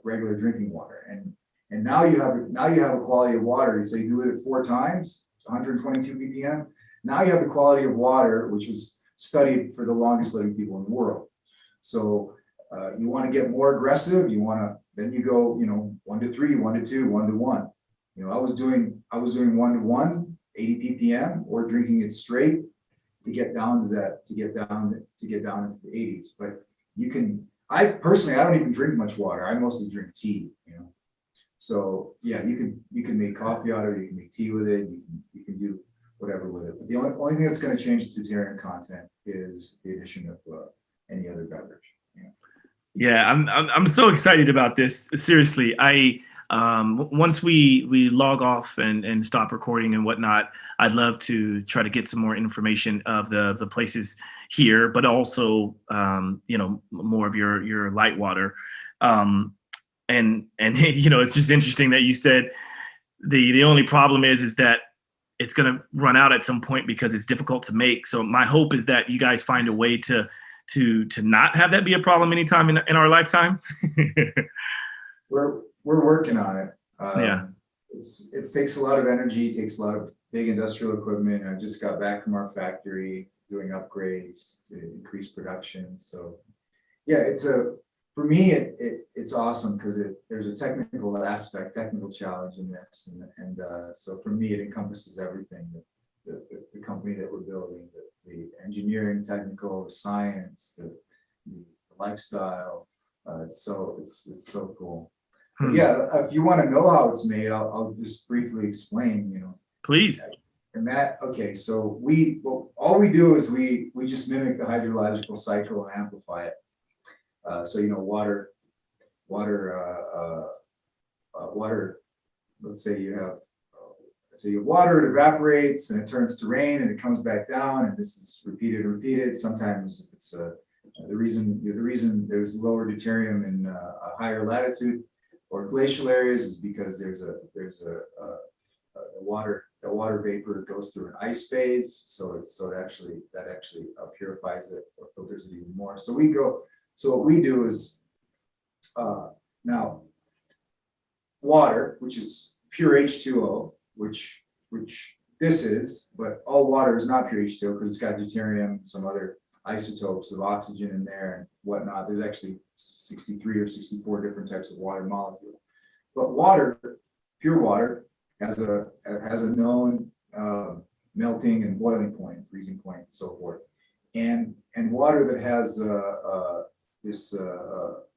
regular drinking water, and now you have a quality of water. You say do it 4 times, 122 ppm. Now you have the quality of water, which was studied for the longest living people in the world. So you want to get more aggressive. Then you go, 1 to 3, 1 to 2, 1 to 1. I was doing 1 to 1, 80 ppm, or drinking it straight to get down to that, to get down into the 80s. But I personally don't even drink much water. I mostly drink tea, So yeah, you can make coffee out of it, you can make tea with it, you can do whatever with it. But the only thing that's going to change the deuterium content is the addition of any other beverage. Yeah, I'm so excited about this. Seriously, once we log off and stop recording and whatnot, I'd love to try to get some more information of the places here, but also more of your light water. And it's just interesting that you said the only problem is that it's going to run out at some point because it's difficult to make. So my hope is that you guys find a way to not have that be a problem anytime in our lifetime. We're working on it. Yeah. It takes a lot of energy, it takes a lot of big industrial equipment. I just got back from our factory doing upgrades to increase production. So yeah, for me, it's awesome because there's a technical challenge in this. And so for me, it encompasses everything, the company that we're building, the engineering, technical, the science, the lifestyle. It's so cool. Yeah, if you want to know how it's made, I'll just briefly explain, Please. And so all we do is we just mimic the hydrological cycle and amplify it. So water. Let's say you have water, it evaporates and it turns to rain and it comes back down, and this is repeated. Sometimes it's the reason there's lower deuterium in a higher latitude or glacial areas is because there's a water vapor goes through an ice phase, so that actually purifies it or filters it even more. So what we do is now water, which is pure H2O, which this is, but all water is not pure H2O because it's got deuterium, some other isotopes of oxygen in there and whatnot. There's actually 63 or 64 different types of water molecules. But pure water, has a known melting and boiling point, freezing point, and so forth. And water that has this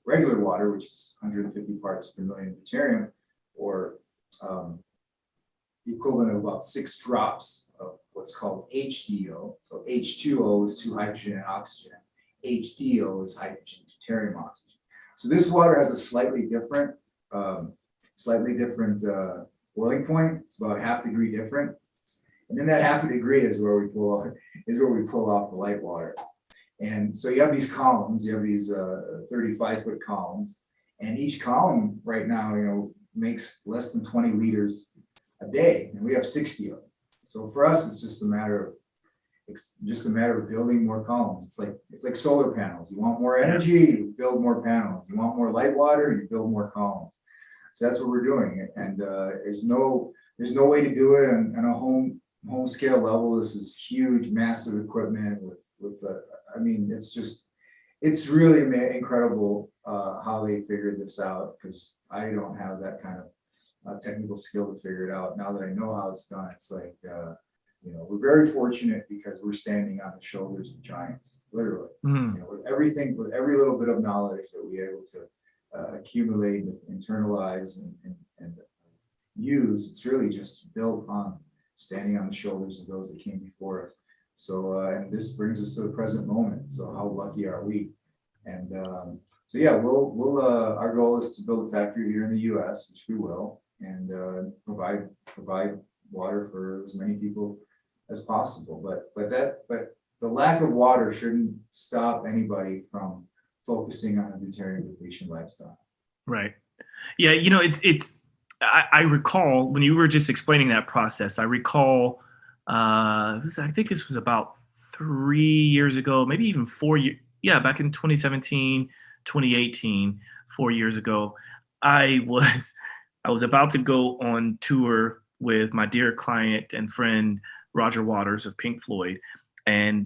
regular water, which is 150 parts per million deuterium, or the equivalent of about 6 drops of what's called HDO. So H2O is 2 hydrogen and oxygen. HDO is hydrogen, deuterium, oxygen. So this water has a slightly different boiling point. It's about a half degree different, and then that half a degree is where we pull off the light water. And so you have these columns. You have these 35-foot columns, and each column right now, makes less than 20 liters a day, and we have 60 of them. So for us, it's just a matter of building more columns. It's like solar panels. You want more energy, you build more panels. You want more light water, you build more columns. So that's what we're doing, and there's no way to do it on a home scale level. This is huge, massive equipment with it's really weird how they figured this out, because I don't have that kind of technical skill to figure it out. Now that I know how it's done, it's like we're very fortunate because we're standing on the shoulders of giants, literally. With every little bit of knowledge that we're able to accumulate and internalize and use, it's really just built on standing on the shoulders of those that came before us. So, and this brings us to the present moment. So how lucky are we? And so yeah, our goal is to build a factory here in the U.S., which we will, and provide water for as many people as possible. But the lack of water shouldn't stop anybody from focusing on a deuterium depletion lifestyle. Right. Yeah. I recall when you were just explaining that process, I recall, I think this was about 3 years ago, maybe even 4 years. Yeah. Back in 2017, 2018, 4 years ago, I was about to go on tour with my dear client and friend, Roger Waters of Pink Floyd. And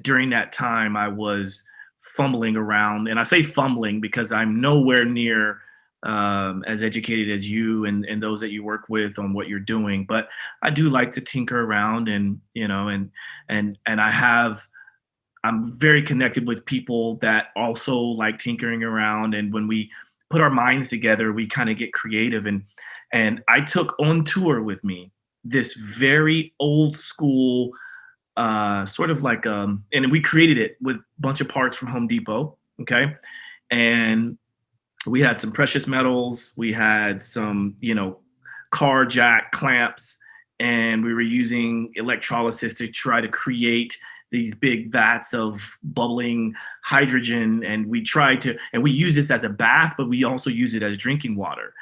during that time I was fumbling around, and I say fumbling because I'm nowhere near as educated as you and those that you work with on what you're doing, but I do like to tinker around, and I'm very connected with people that also like tinkering around, and when we put our minds together we kind of get creative, and I took on tour with me this very old school sort of like and we created it with a bunch of parts from Home Depot. Okay. And we had some precious metals, we had some, car jack clamps, and we were using electrolysis to try to create these big vats of bubbling hydrogen. And we use this as a bath, but we also use it as drinking water.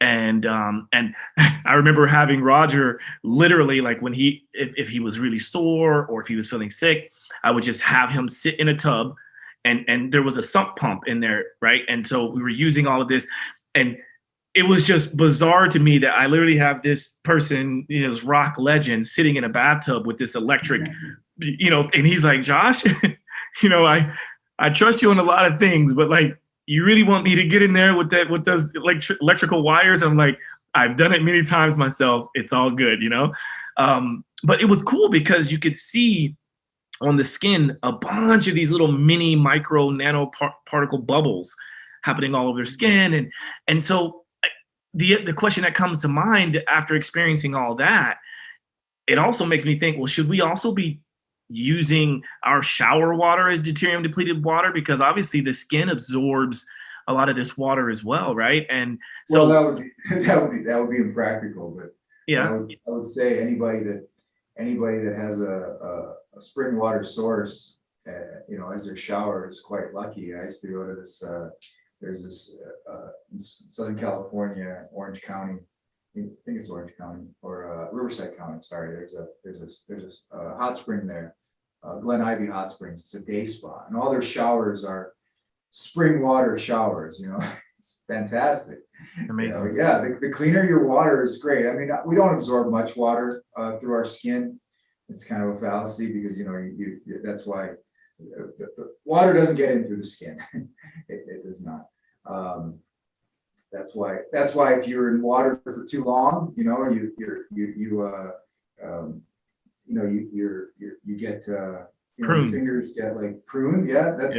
And I remember having Roger literally, like, when if he was really sore or if he was feeling sick, I would just have him sit in a tub, and there was a sump pump in there, right? And so we were using all of this, and it was just bizarre to me that I literally have this person, this rock legend, sitting in a bathtub with this electric, and he's like, Josh, I trust you on a lot of things, but like, you really want me to get in there with those electrical wires? I'm like, I've done it many times myself. It's all good, But it was cool because you could see on the skin a bunch of these little mini micro nano particle bubbles happening all over their skin. And so the question that comes to mind after experiencing all that, it also makes me think, well, should we also be using our shower water as deuterium depleted water? Because obviously the skin absorbs a lot of this water as well, right? And so that would be impractical, but yeah, I would say anybody that has a spring water source, as their shower is quite lucky. I used to go to this. There's this in Southern California, Orange County. I think it's Orange County or Riverside County. Sorry, there's a hot spring there, Glen Ivy Hot Springs. It's a day spa, and all their showers are spring water showers. It's fantastic. Amazing. The cleaner your water is great. I mean, we don't absorb much water through our skin. It's kind of a fallacy because that's why the water doesn't get in through the skin. It does not. That's why if you're in water for too long, you get your fingers get like pruned. Yeah, that's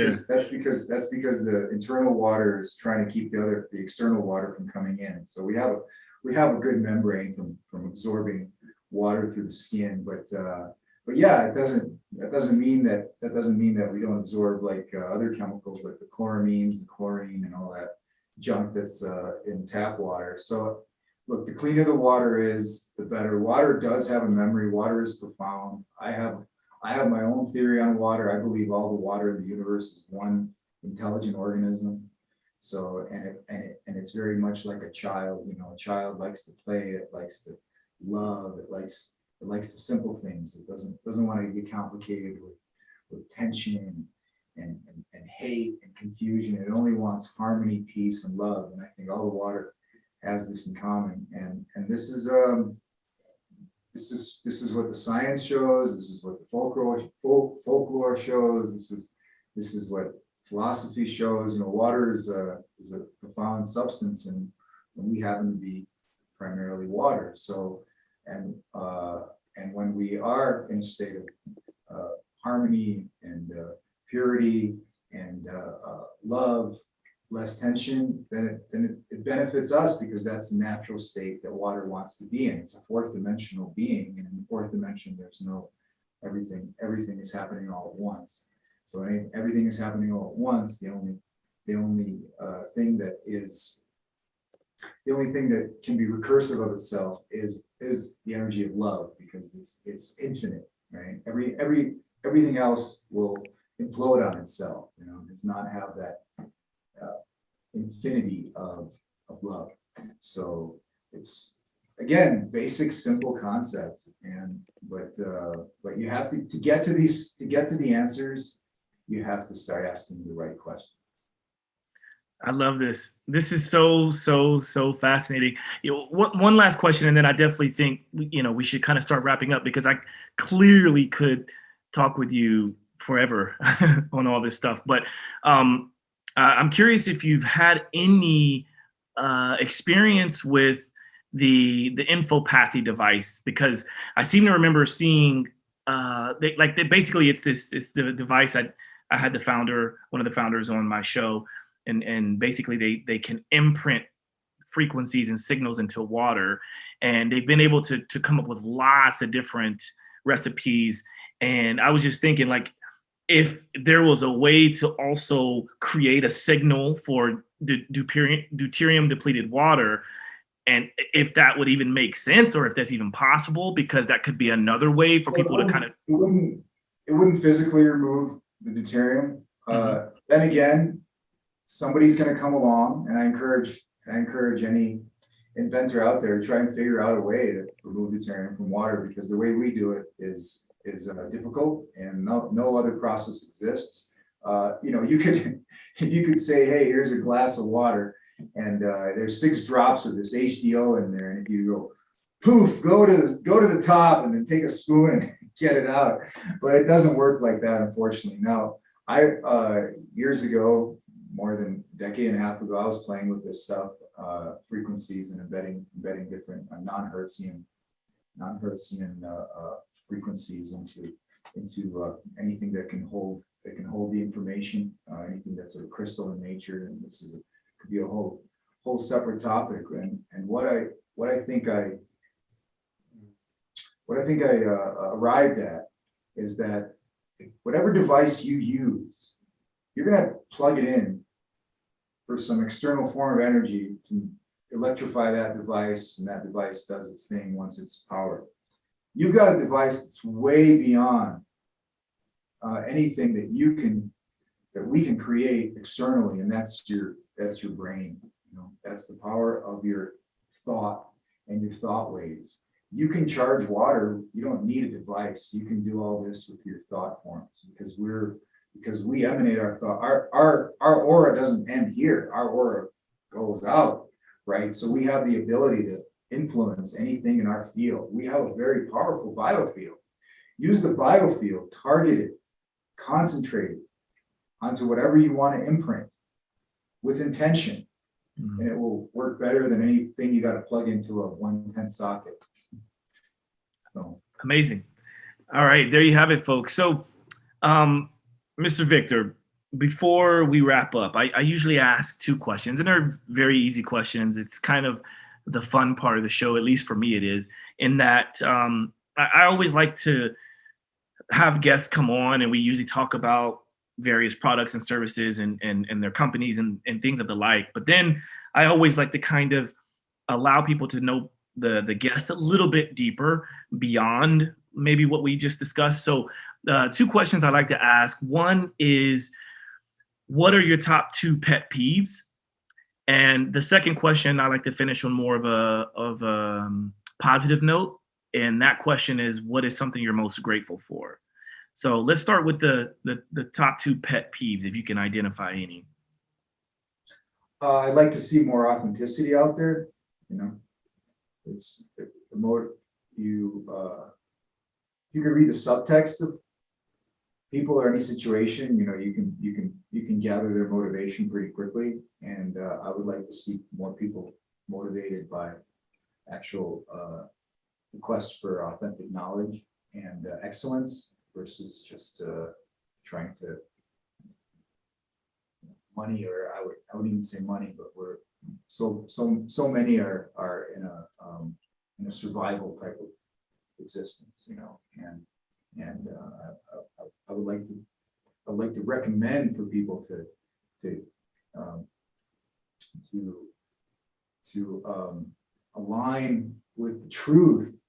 because the internal water is trying to keep the external water from coming in. So we have a good membrane from absorbing water through the skin, but yeah, that doesn't mean that we don't absorb like other chemicals like the chloramines, the chlorine, and all that junk that's in tap water. So look, the cleaner the water is, the better. Water does have a memory. Water is profound. I have my own theory on water. I believe all the water in the universe is one intelligent organism. So and it's very much like a child. A child likes to play. It likes to love. It likes the simple things. It doesn't want to get complicated with tension and hate and confusion. It only wants harmony, peace, and love. And I think all the water has this in common. And this is what the science shows. This is what the folklore shows. This is what philosophy shows. Water is a profound substance, and we happen to be primarily water. So and when we are in a state of harmony and purity and love, less tension, then it benefits us, because that's the natural state that water wants to be in. It's a fourth dimensional being, and in the fourth dimension there's no everything is happening all at once. So everything is happening all at once. The only thing that can be recursive of itself is the energy of love, because it's infinite, right? Everything else will implode on itself. It's not have that infinity of love. So it's again basic, simple concepts, but you have to get to the answers. You have to start asking the right questions. I love this. This is so fascinating. One last question, and then I definitely think we should kind of start wrapping up, because I clearly could talk with you forever on all this stuff. But I'm curious if you've had any experience with the Infopathy device, because I seem to remember seeing basically it's the device. I had one of the founders on my show. And basically they can imprint frequencies and signals into water, and they've been able to come up with lots of different recipes. And I was just thinking, like, if there was a way to also create a signal for Deuterium-Depleted Water, and if that would even make sense, or if that's even possible, because that could be another way for people to kind of. It wouldn't physically remove the deuterium. Then again, somebody's going to come along, and I encourage any inventor out there to try and figure out a way to remove deuterium from water, because the way we do it is difficult, and no other process exists. You could say, hey, here's a glass of water, and there's 6 drops of this H2O in there, and if you go poof, go to the top and then take a spoon and get it out. But it doesn't work like that, unfortunately. Now, years ago, more than a decade and a half ago, I was playing with this stuff, frequencies, and embedding different non-Hertzian frequencies into anything that can hold the information, anything that's a crystal in nature. And this could be a whole separate topic. And what I think I arrived at is that whatever device you use, you're going to plug it in for some external form of energy to electrify that device, and that device does its thing once it's powered. You've got a device that's way beyond anything that we can create externally, and that's your brain. That's the power of your thought and your thought waves. You can charge water. You don't need a device. You can do all this with your thought forms, because we emanate our thought. Our aura doesn't end here. Our aura goes out, right? So we have the ability to influence anything in our field. We have a very powerful biofield. Use the biofield, target it, concentrate it onto whatever you want to imprint with intention. And it will work better than anything you got to plug into a 110 socket. So amazing. All right, there you have it, folks. So, Mr. Victor, before we wrap up, I usually ask 2 questions, and they're very easy questions. It's kind of the fun part of the show, at least for me it is, in that I always like to have guests come on, and we usually talk about various products and services and their companies and things of the like. But then I always like to kind of allow people to know the guests a little bit deeper beyond maybe what we just discussed. So 2 questions I like to ask. One is, what are your top 2 pet peeves? And the second question, I like to finish on more of a positive note. And that question is, what is something you're most grateful for? So let's start with the top 2 pet peeves, if you can identify any. I'd like to see more authenticity out there. It's the more you can read the subtext of people or any situation, you can gather their motivation pretty quickly. And I would like to see more people motivated by actual requests for authentic knowledge and excellence, versus just trying to money, or I wouldn't even say money, but we're so many are in a survival type of existence, and like to recommend for people um, to align with the truth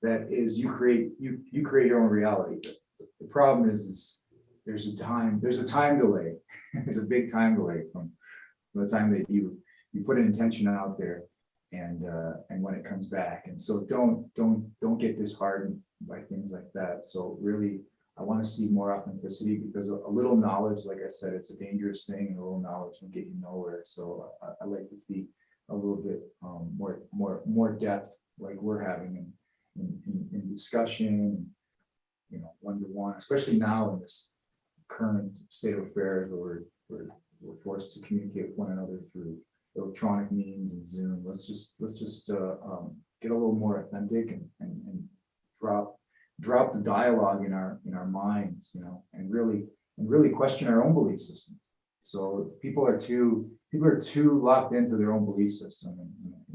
that is you create your own reality. The problem is there's a time delay. There's a big time delay from the time that you put an intention out there and when it comes back. And so don't get disheartened by things like that. So really, I want to see more authenticity, because a little knowledge, like I said, it's a dangerous thing, and a little knowledge will get you nowhere. So I like to see a little bit more depth, like we're having in discussion, one-to-one, especially now in this current state of affairs where we're forced to communicate with one another through electronic means and Zoom. Let's just get a little more authentic and drop the dialogue in our minds, and really question our own belief systems. So people are too locked into their own belief system, and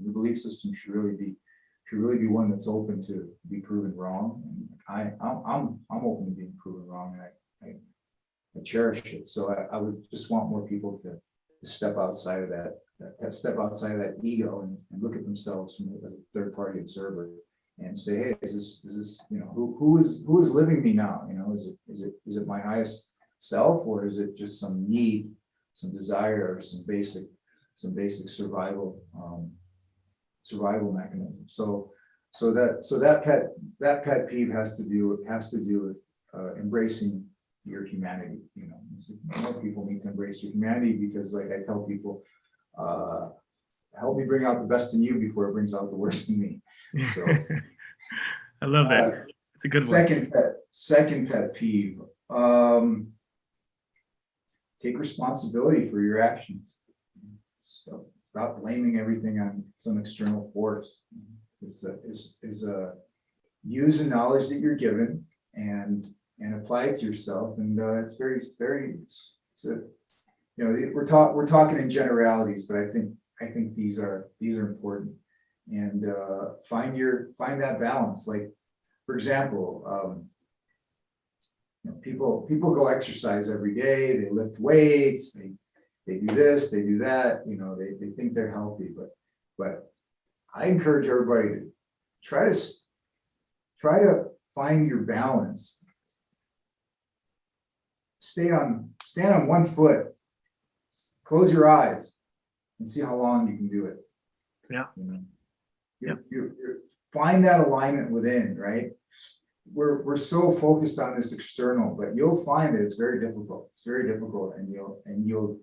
the belief system should really be one that's open to be proven wrong. And I'm open to being proven wrong, and I cherish it. So I would just want more people to step outside of that ego and look at themselves as a third party observer and say, hey, is this who is living me now? Is it my highest self, or is it just some need, some desire, or some basic survival mechanism? So that pet peeve has to do with embracing your humanity. More people need to embrace your humanity, because, like I tell people, help me bring out the best in you before it brings out the worst in me. So I love that. It's a good one. Second pet peeve. Take responsibility for your actions. So stop blaming everything on some external force. Use the knowledge that you're given and apply it to yourself. And it's very we're talking in generalities, but I think these are important. And find that balance. Like, for example, people go exercise every day. They lift weights. They do this. They do that. They think they're healthy, but I encourage everybody to try to find your balance. Stand on one foot. Close your eyes and see how long you can do it. Yeah. You find that alignment within, right? We're so focused on this external, but you'll find that it's very difficult. It's very difficult, and you'll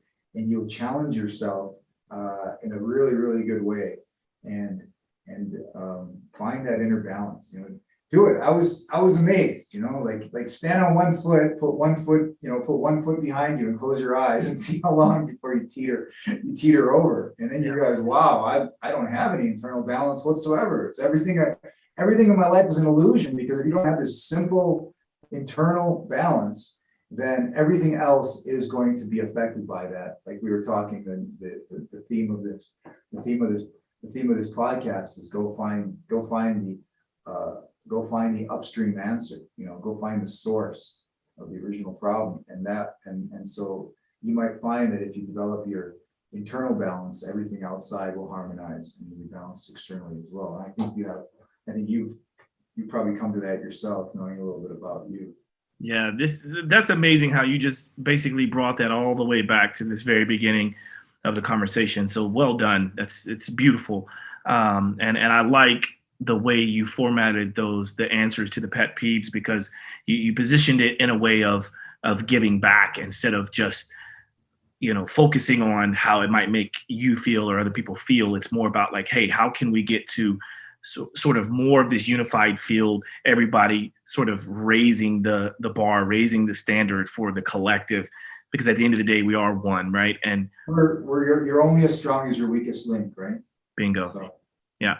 challenge yourself in a really, really good way, and find that inner balance. Do it. I was amazed. Like stand on one foot, put one foot behind you, and close your eyes and see how long before you teeter over, and then you realize, wow, I don't have any internal balance whatsoever. It's everything in my life is an illusion, because if you don't have this simple internal balance, then everything else is going to be affected by that. Like we were talking, the theme of this podcast is go find the upstream answer. Go find the source of the original problem, and so you might find that if you develop your internal balance, everything outside will harmonize and you'll be balanced externally as well. And I think you've probably come to that yourself, knowing a little bit about you. Yeah, that's amazing how you just basically brought that all the way back to this very beginning of the conversation. So well done. It's beautiful. And I like the way you formatted the answers to the pet peeves, because you positioned it in a way of giving back instead of just focusing on how it might make you feel or other people feel. It's more about like, hey, how can we get to sort of more of this unified field, everybody sort of raising the bar, raising the standard for the collective, because at the end of the day, we are one, right? And you're only as strong as your weakest link, right? Bingo. So. Yeah.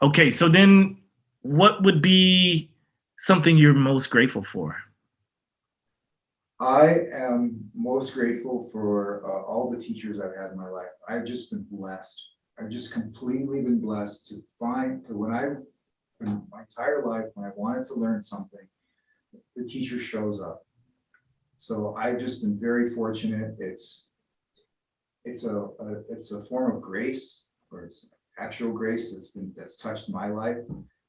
Okay. So then what would be something you're most grateful for? I am most grateful for all the teachers I've had in my life. I've just been blessed. I've just completely been blessed to in my entire life, when I wanted to learn something, the teacher shows up. So I've just been very fortunate. It's a form of grace, or it's actual grace that's touched my life.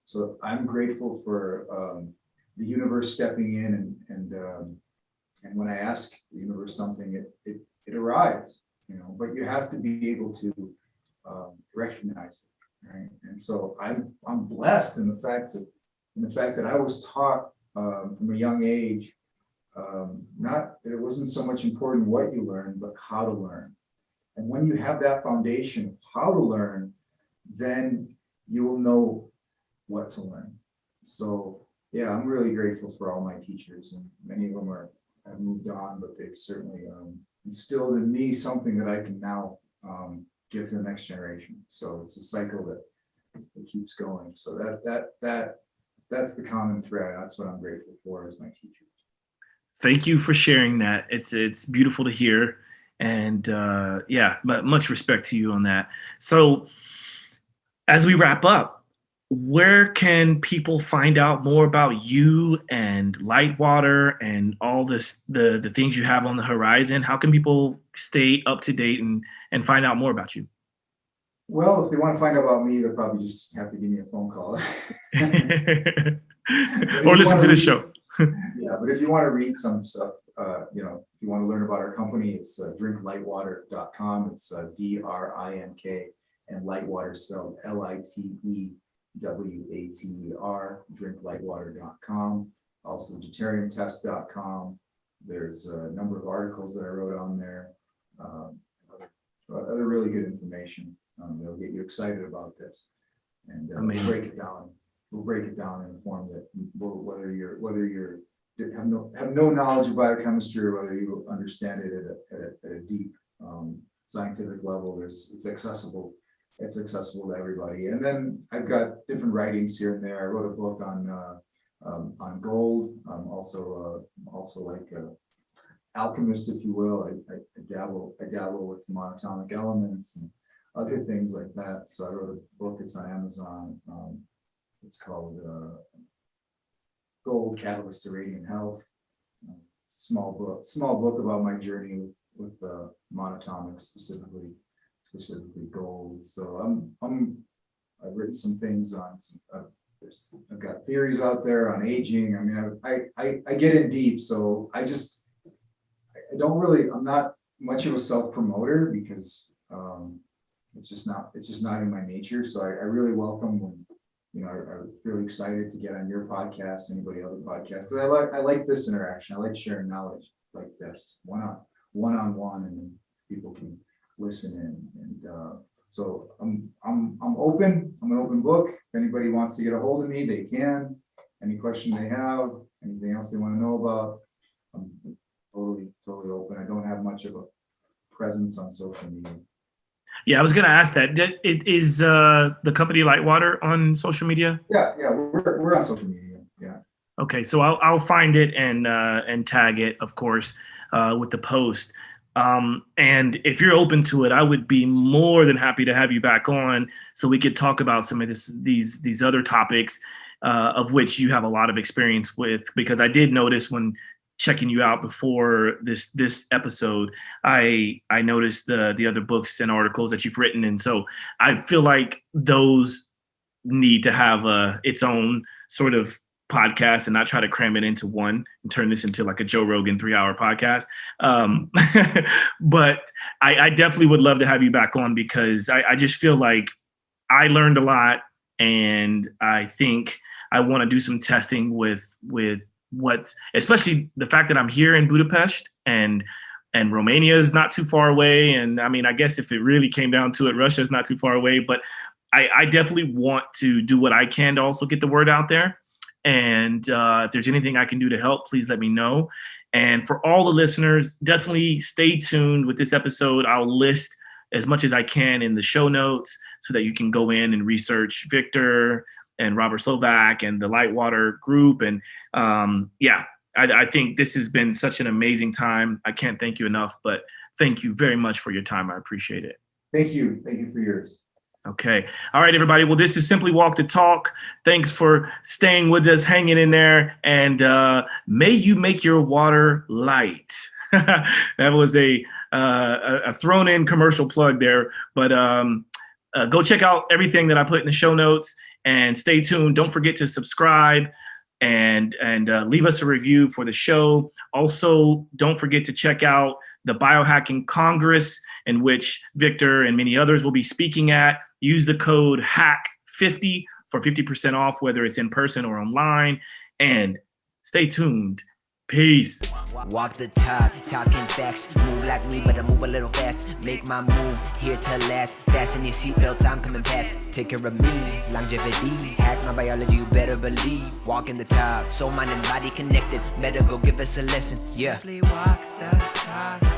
So I'm grateful for the universe stepping in and when I ask the universe something, it arrives, but you have to be able to recognize it, right? And so I'm blessed in the fact that I was taught from a young age, it wasn't so much important what you learn, but how to learn. And when you have that foundation of how to learn, then you will know what to learn. So yeah, I'm really grateful for all my teachers, and many of them have moved on, but they've certainly instilled in me something that I can now give to the next generation. So it's a cycle that keeps going. So that's the common thread. That's what I'm grateful for, is my teachers. Thank you for sharing that. It's beautiful to hear, and but much respect to you on that. So as we wrap up, where can people find out more about you and Litewater and all this, the things you have on the horizon? How can people stay up to date and find out more about you? Well, if they want to find out about me, they'll probably just have to give me a phone call. Or listen to the show. Yeah, but if you want to read some stuff, if you want to learn about our company, it's drinklitewater.com. It's DRINK, and Litewater spelled LITEWATER, drinklitewater.com. Also Deuteriumtest.com. There's a number of articles that I wrote on there. Other really good information. They'll get you excited about this, and we'll break it down. We'll break it down in a form that whether you have no knowledge of biochemistry, or whether you understand it at a deep scientific level. It's accessible. It's accessible to everybody. And then I've got different writings here and there. I wrote a book on gold. I'm also like a alchemist, if you will. I dabble with monatomic elements and other things like that. So I wrote a book. It's on Amazon. It's called Gold Catalyst to Radiant Health. It's a small book about my journey with monatomics, specifically gold. So I've written some things on I've got theories out there on aging. I mean, I get in deep, so I'm not much of a self-promoter, because it's just not in my nature. So I really welcome when, I'm really excited to get on your podcast, anybody other podcast, because I like this interaction. I like sharing knowledge like this, one-on-one, and then people can listen in. And so I'm open. I'm an open book. If anybody wants to get a hold of me, they can. Any question they have, anything else they want to know about, I'm totally open. I don't have much of a presence on social media. Yeah, I was going to ask that. Is the company Litewater on social media? Yeah, we're on social media. Yeah. Okay, so I'll find it and tag it, of course, with the post. And if you're open to it, I would be more than happy to have you back on so we could talk about some of these other topics, of which you have a lot of experience with, because I did notice when checking you out before this episode, I noticed the other books and articles that you've written. And so I feel like those need to have its own sort of podcast and not try to cram it into one and turn this into like a Joe Rogan 3-hour podcast. But I definitely would love to have you back on, because I just feel like I learned a lot, and I think I want to do some testing with especially the fact that I'm here in Budapest, and Romania is not too far away. And I mean, I guess if it really came down to it, Russia is not too far away, but I definitely want to do what I can to also get the word out there. And if there's anything I can do to help, please let me know. And for all the listeners, definitely stay tuned with this episode. I'll list as much as I can in the show notes so that you can go in and research Victor and Robert Slovak and the Litewater group. And I think this has been such an amazing time. I can't thank you enough, but thank you very much for your time. I appreciate it. Thank you. Thank you for yours. Okay. All right, everybody. Well, this is Simply Walk the Talk. Thanks for staying with us, hanging in there, and may you make your water light. That was a thrown in commercial plug there, but go check out everything that I put in the show notes and stay tuned. Don't forget to subscribe and leave us a review for the show. Also, don't forget to check out the Biohacking Congress, in which Victor and many others will be speaking at. Use the code HACK50 for 50% off, whether it's in person or online. And stay tuned. Peace. Walk the talk, talking facts. Move like me, but I move a little fast. Make my move, here to last. Fasten your seatbelts, I'm coming past. Take care of me, longevity. Hack my biology, you better believe. Walking the talk, soul, mind, and body connected. Better go give us a lesson, yeah. Simply walk the talk.